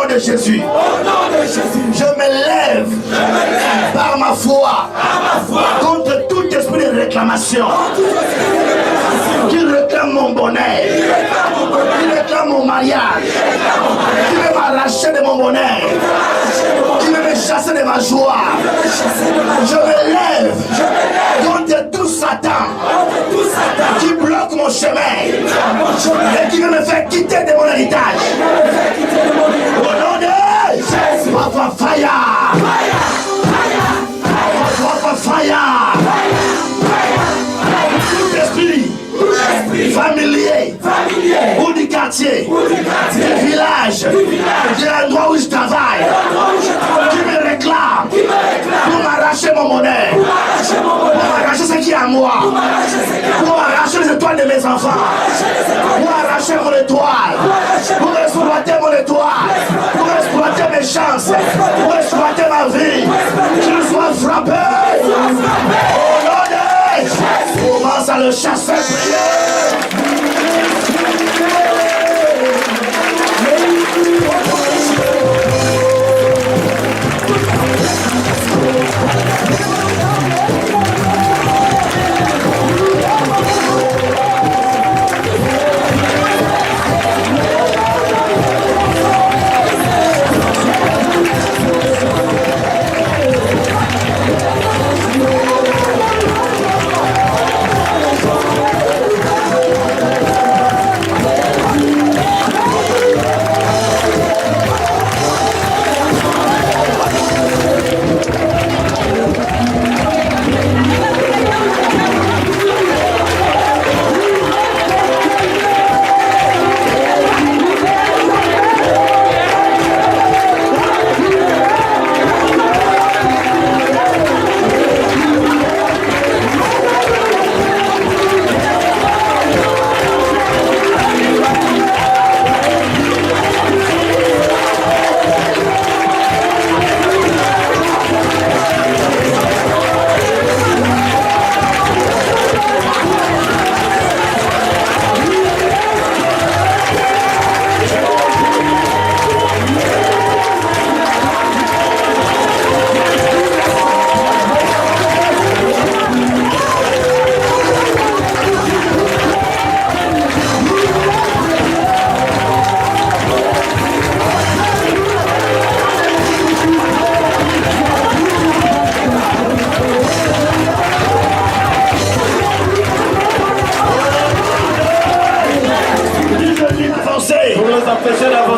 nom de Jésus. Au nom de Jésus. Je me lève par ma foi contre tout esprit de réclamation qui réclame mon bonheur, qui réclame mon mariage, qui veut m'arracher de mon bonheur, qui veut me chasser de ma joie. Je me lève contre tout Satan qui bloque mon chemin et qui veut me faire quitter de mon héritage. Au nom de Jésus, Papa fire, Papa fire, tout esprit familier ou du quartier, du village, de l'endroit où je travaille, qui me réclame pour m'arracher mon bonheur, pour m'arracher ce qui est à moi, pour arracher les étoiles de mes enfants, pour arracher mon étoile, pour exploiter mon étoile, pour exploiter mes chances, pour exploiter ma vie, qu'il soit frappé. Au nom de Jésus, commence à le chasser, prier.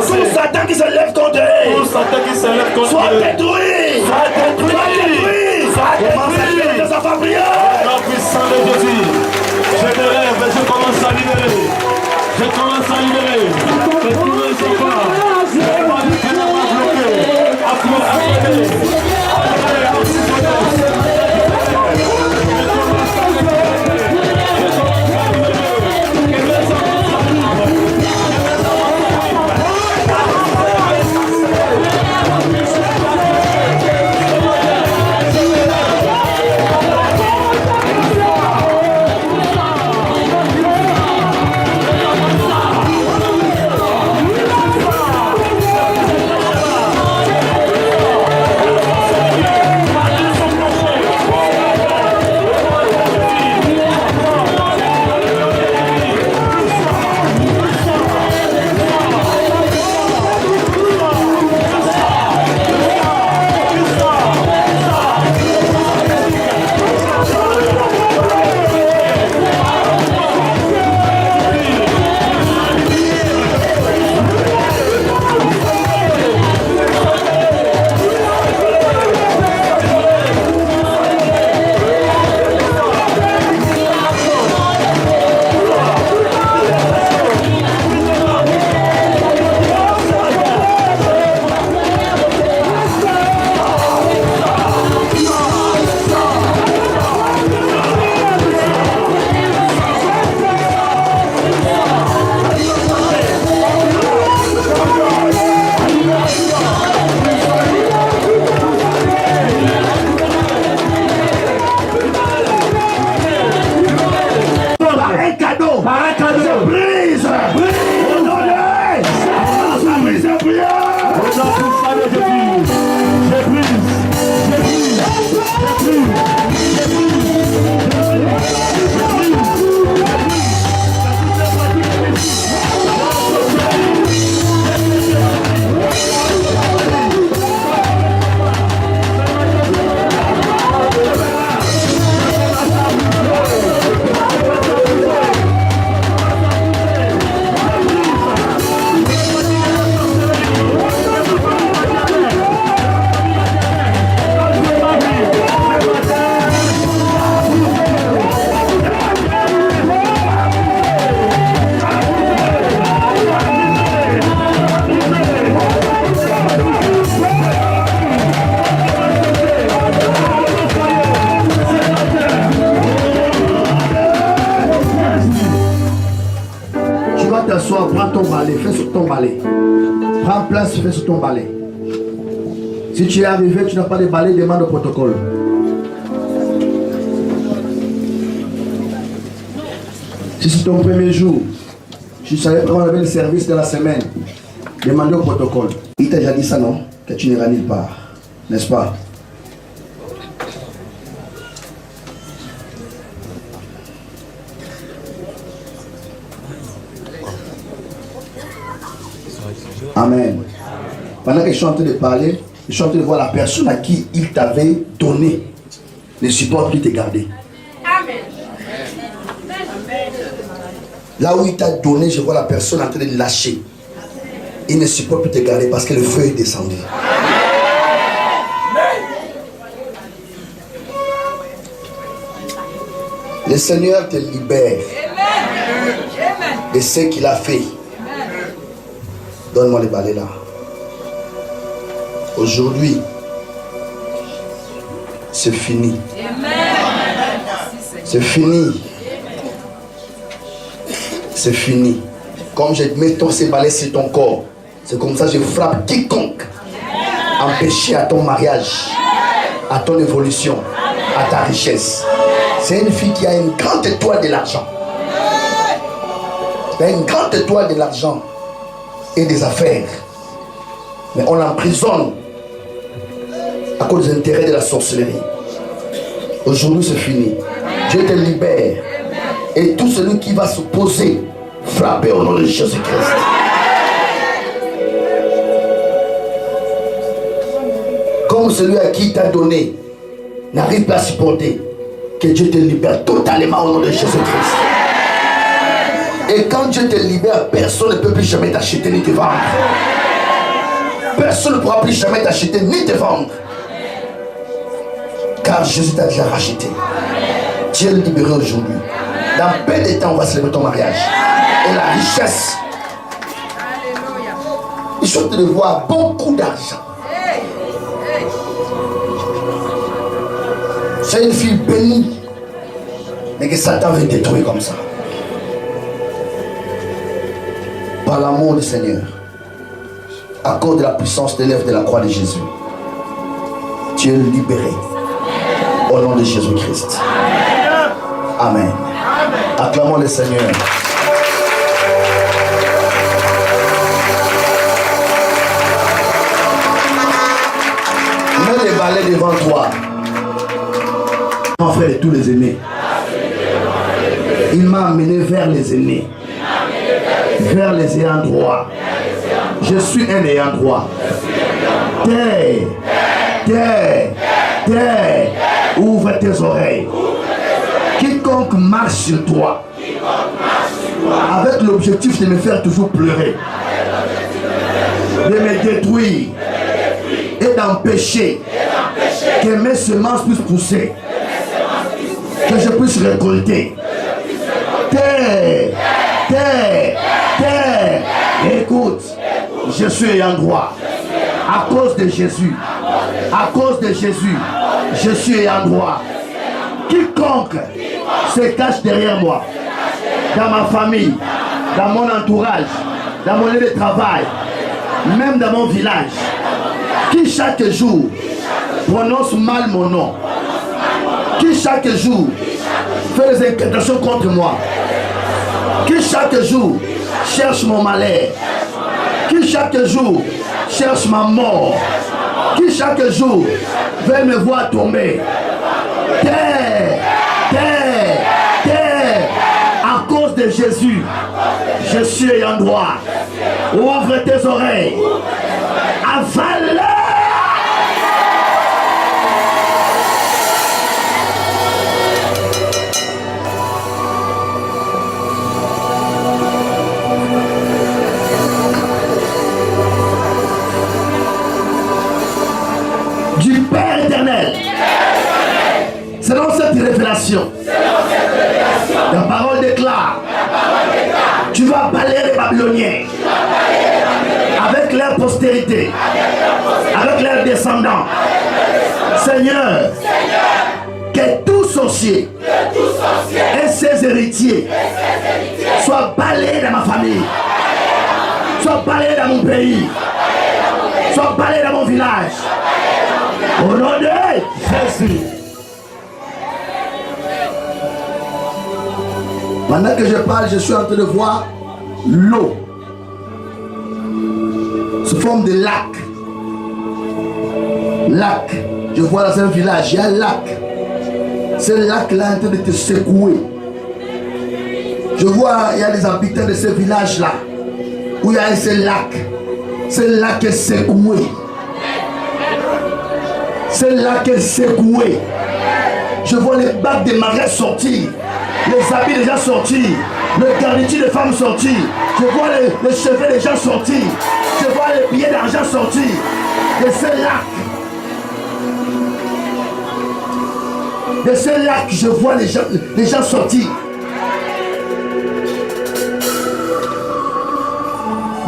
Tout Satan qui se lève contre eux, soit détruit, commence à libérer tes enfants, priez. Au nom puissant de Jésus, je me lève et je commence à libérer. Je commence à libérer. Je commence pas. Je vois du ténèbre bloqué. Affronter. dans le sang de Jésus. Je brise. Je brise. Je brise. Je brise. T'asseoir, prends ton balai, fais sur ton balai. Prends place, fais sur ton balai. Si tu es arrivé, tu n'as pas de balai, demande au protocole. Si c'est ton premier jour, tu savais pas qu'on avait le service de la semaine, demande au protocole. Il t'a déjà dit ça, non? Que tu n'iras nulle part, n'est-ce pas? Amen. Pendant que je suis en train de parler, je suis en train de voir la personne à qui il t'avait donné ne supporte plus te garder. Amen. Là où il t'a donné, je vois la personne en train de lâcher. Il ne supporte plus te garder parce que le feu est descendu. Le Seigneur te libère de ce qu'il a fait. Donne-moi les balais là. Aujourd'hui, c'est fini. C'est fini. C'est fini. Comme je mets ces balais sur ton corps, c'est comme ça que je frappe quiconque empêché à ton mariage, à ton évolution, à ta richesse. C'est une fille qui a une grande étoile de l'argent. Elle a une grande étoile de l'argent et des affaires, mais on l'emprisonne à cause des intérêts de la sorcellerie. Aujourd'hui c'est fini. Dieu te libère et tout celui qui va s'opposer, frapper au nom de Jésus-Christ. Comme celui à qui il t'a donné n'arrive pas à supporter, que Dieu te libère totalement au nom de Jésus-Christ. Et quand Dieu te libère, personne ne peut plus jamais t'acheter ni te vendre. Personne ne pourra plus jamais t'acheter ni te vendre. Car Jésus t'a déjà racheté. Tu es libéré aujourd'hui. Dans peu de temps, on va célébrer ton mariage. Et la richesse. Il faut te voir beaucoup d'argent. C'est une fille bénie. Mais que Satan veut détruire comme ça. Par l'amour du Seigneur, à cause de la puissance de l'œuvre de la croix de Jésus, tu es libéré au nom de Jésus-Christ. Amen. Acclamons le Seigneur. Mets les balais devant toi. Mon frère de tous les aînés. Il m'a amené vers les aînés. Vers les ayants droit. Je suis un ayant droit. Terre, terre, terre, ouvre tes oreilles. Quiconque marche sur toi, avec l'objectif de me faire toujours pleurer, de me détruire et d'empêcher que mes semences puissent pousser, que je puisse récolter. Terre, terre, terre, écoute, je suis ayant droit. À cause de Jésus, à cause de Jésus, je suis ayant droit. Quiconque se cache derrière moi, dans ma famille, dans mon entourage, dans mon lieu de travail, même dans mon village, qui chaque jour prononce mal mon nom, qui chaque jour fait des incantations contre moi, qui chaque jour cherche mon malheur, qui chaque jour cherche ma mort, qui chaque jour veut me voir tomber. Terre, terre, terre, à cause de Jésus, je suis ayant droit. Ouvre tes oreilles, avale. Du Père éternel, selon cette révélation, la parole déclare, tu vas balayer les Babyloniens avec leur postérité, avec leurs descendants. Seigneur, que tout sorcier et ses héritiers soient balayés dans ma famille, soient balayés dans mon pays, soient balayés dans mon village. Au nom de Jésus. Pendant que je parle, je suis en train de voir l'eau sous forme de lac. Lac. Je vois dans un village, il y a un lac. Ce lac-là est en train de te secouer. Je vois, il y a des habitants de ce village-là où il y a ce lac. Ce lac est secoué. Ce lac est secoué. Je vois les bagues des marais sortir. Les habits des gens sortir. Le garniture des femmes sortir. Je vois les cheveux des gens sortir. Je vois les billets d'argent sortir. De ce lac. De ce lac, je vois les gens sortir.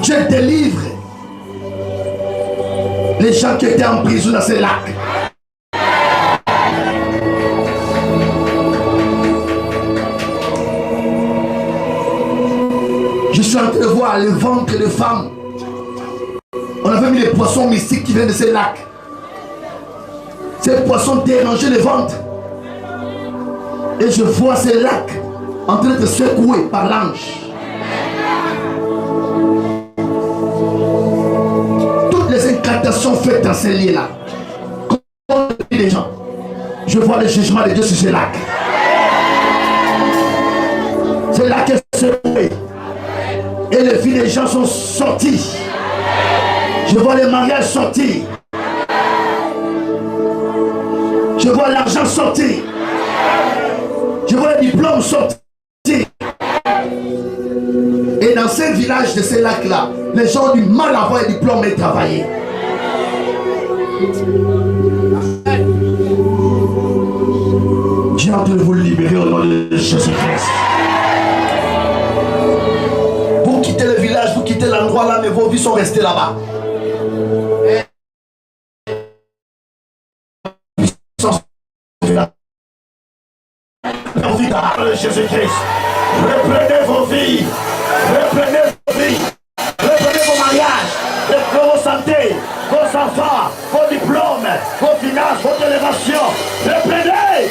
Dieu délivre les gens qui étaient en prison dans ce lac. Je suis en train de voir le ventre de femmes. On avait mis les poissons mystiques qui viennent de ces lacs. Ces poissons dérangeaient le ventre. Et je vois ces lacs en train de se secouer par l'ange. Toutes les incantations faites dans ces lieux-là, contre les gens, je vois le jugement de Dieu sur ces lacs. Ces lacs est secoué. Et les filles des gens sont sorties. Je vois les mariages sortir. Je vois l'argent sortir. Je vois les diplômes sortir. Et dans ces villages de ces lacs-là, les gens ont du mal à avoir les diplômes et travailler. Dieu est en train de vous libérer au nom de Jésus-Christ. Vous quittez le village, vous quittez l'endroit là, mais vos vies sont restées là-bas. Jésus-Christ, reprenez vos vies, reprenez vos vies, reprenez vos mariages, reprenez vos santé, vos enfants, vos diplômes, vos finances, votre élévation, reprenez.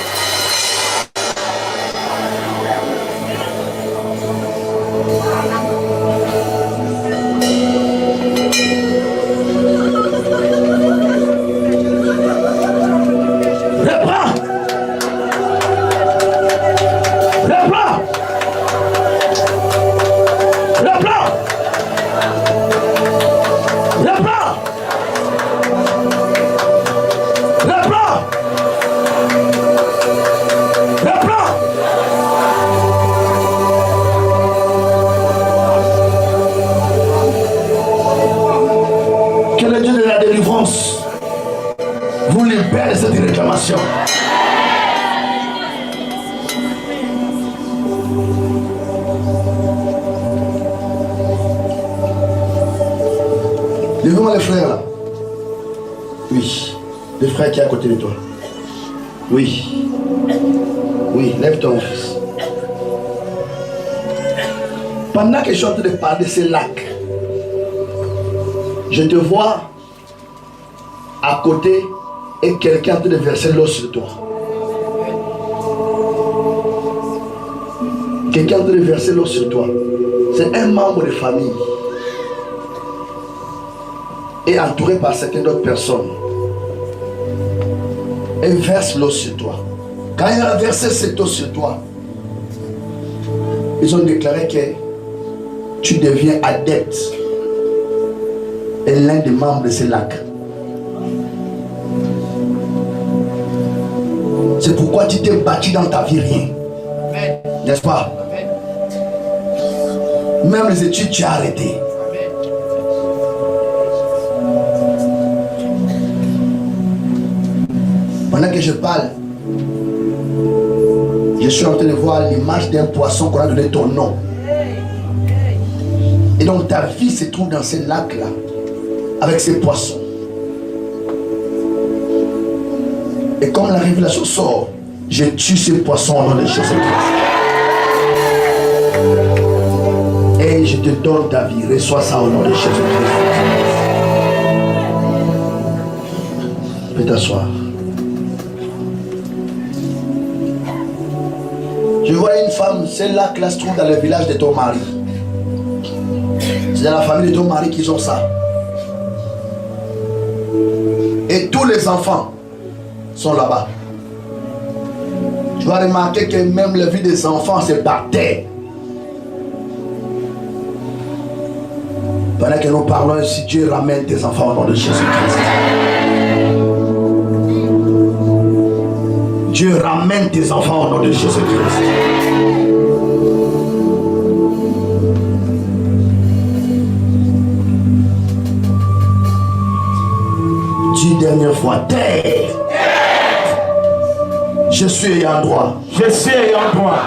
Que le Dieu de la délivrance vous libère de cette réclamation. Lève-moi les frères là. Oui. Le frère qui est à côté de toi. Oui. Oui, lève ton fils. Pendant que je suis en train de parler de ces lacs, je te vois à côté et quelqu'un en train de verser l'eau sur toi. Quelqu'un en train de verser l'eau sur toi. C'est un membre de famille. et entouré par certaines autres personnes et verse l'eau sur toi. Quand il a versé cette eau sur toi, ils ont déclaré que tu deviens adepte et l'un des membres de ce lac. C'est pourquoi tu t'es battu dans ta vie rien. N'est-ce pas? Même les études, tu as arrêté. Pendant que je parle, je suis en train de voir l'image d'un poisson qu'on a donné ton nom. Et donc ta vie se trouve dans ce lac-là, avec ces poissons. Et comme la révélation sort, je tue ces poissons au nom de Jésus-Christ. Et je te donne ta vie, reçois ça au nom de Jésus-Christ. Tu peux t'asseoir. Je vois une femme, celle-là qui se trouve dans le village de ton mari. C'est dans la famille de ton mari qu'ils ont ça. Et tous les enfants sont là-bas. Tu vas remarquer que même la vie des enfants se battait. Pendant que nous parlons ici, Dieu ramène tes enfants au nom de Jésus-Christ. Dieu ramène tes enfants au nom de Jésus-Christ. Dis dernière fois, terre. Je suis ayant droit. Je suis ayant droit.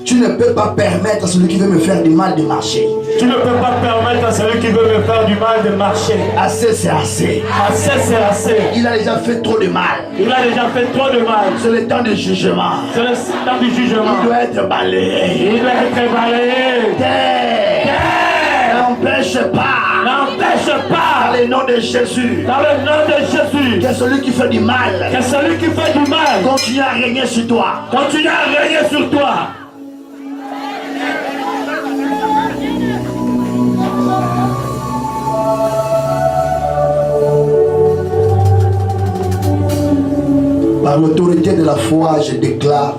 Tu ne peux pas permettre à celui qui veut me faire du mal de marcher. Tu ne peux pas permettre à celui qui veut me faire du mal de marcher. Assez, c'est assez. Assez, c'est assez. Il a déjà fait trop de mal. Il a déjà fait trop de mal. C'est le temps du jugement. C'est le temps du jugement. Il doit être balayé. Il doit être balayé. Terre. N'empêche pas. N'empêche pas. Dans le nom de Jésus. Dans le nom de Jésus. Que celui qui fait du mal. Que celui qui fait du mal. Continue à régner sur toi. Continue à régner sur toi. Par l'autorité de la foi, je déclare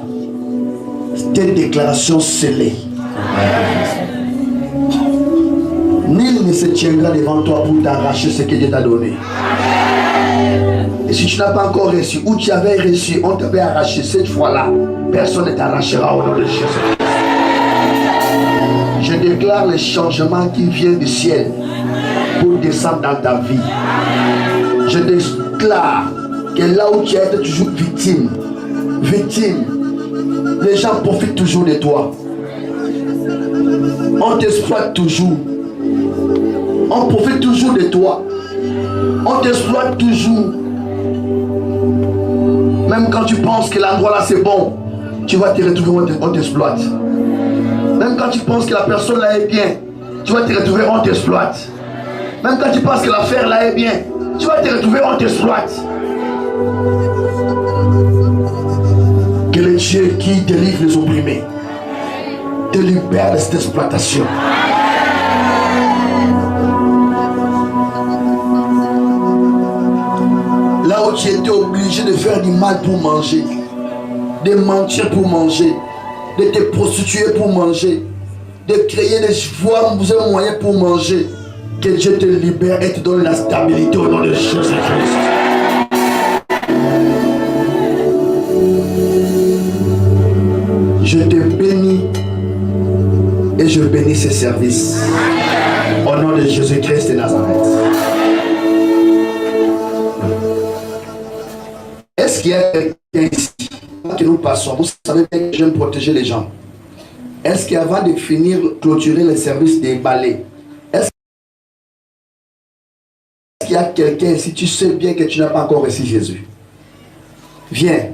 cette déclaration scellée. Nul ne se tiendra devant toi pour t'arracher ce que Dieu t'a donné. Et si tu n'as pas encore reçu, ou tu avais reçu, on t'avait arraché cette fois-là, personne ne t'arrachera au nom de Jésus. Je déclare le changement qui vient du ciel pour descendre dans ta vie. Je déclare que là où tu es toujours victime, les gens profitent toujours de toi. On t'exploite toujours. On profite toujours de toi. On t'exploite toujours. Même quand tu penses que l'endroit là c'est bon, tu vas te retrouver, on t'exploite. Même quand tu penses que la personne là est bien, tu vas te retrouver, on t'exploite. Même quand tu penses que l'affaire là est bien, tu vas te retrouver, on t'exploite. Que le Dieu qui délivre les opprimés te libère de cette exploitation. Là où tu étais obligé de faire du mal pour manger, de mentir pour manger, de te prostituer pour manger, de créer des voies, moyens pour manger, que Dieu te libère et te donne la stabilité au nom de Jésus-Christ. Je te bénis et je bénis ces services au nom de Jésus-Christ de Nazareth. Est-ce qu'il y a quelqu'un ici que nous passons? Vous savez bien que j'aime protéger les gens. Est-ce qu'avant de finir, clôturer les services des balais, est-ce qu'il y a quelqu'un ici, tu sais bien que tu n'as pas encore reçu Jésus? Viens.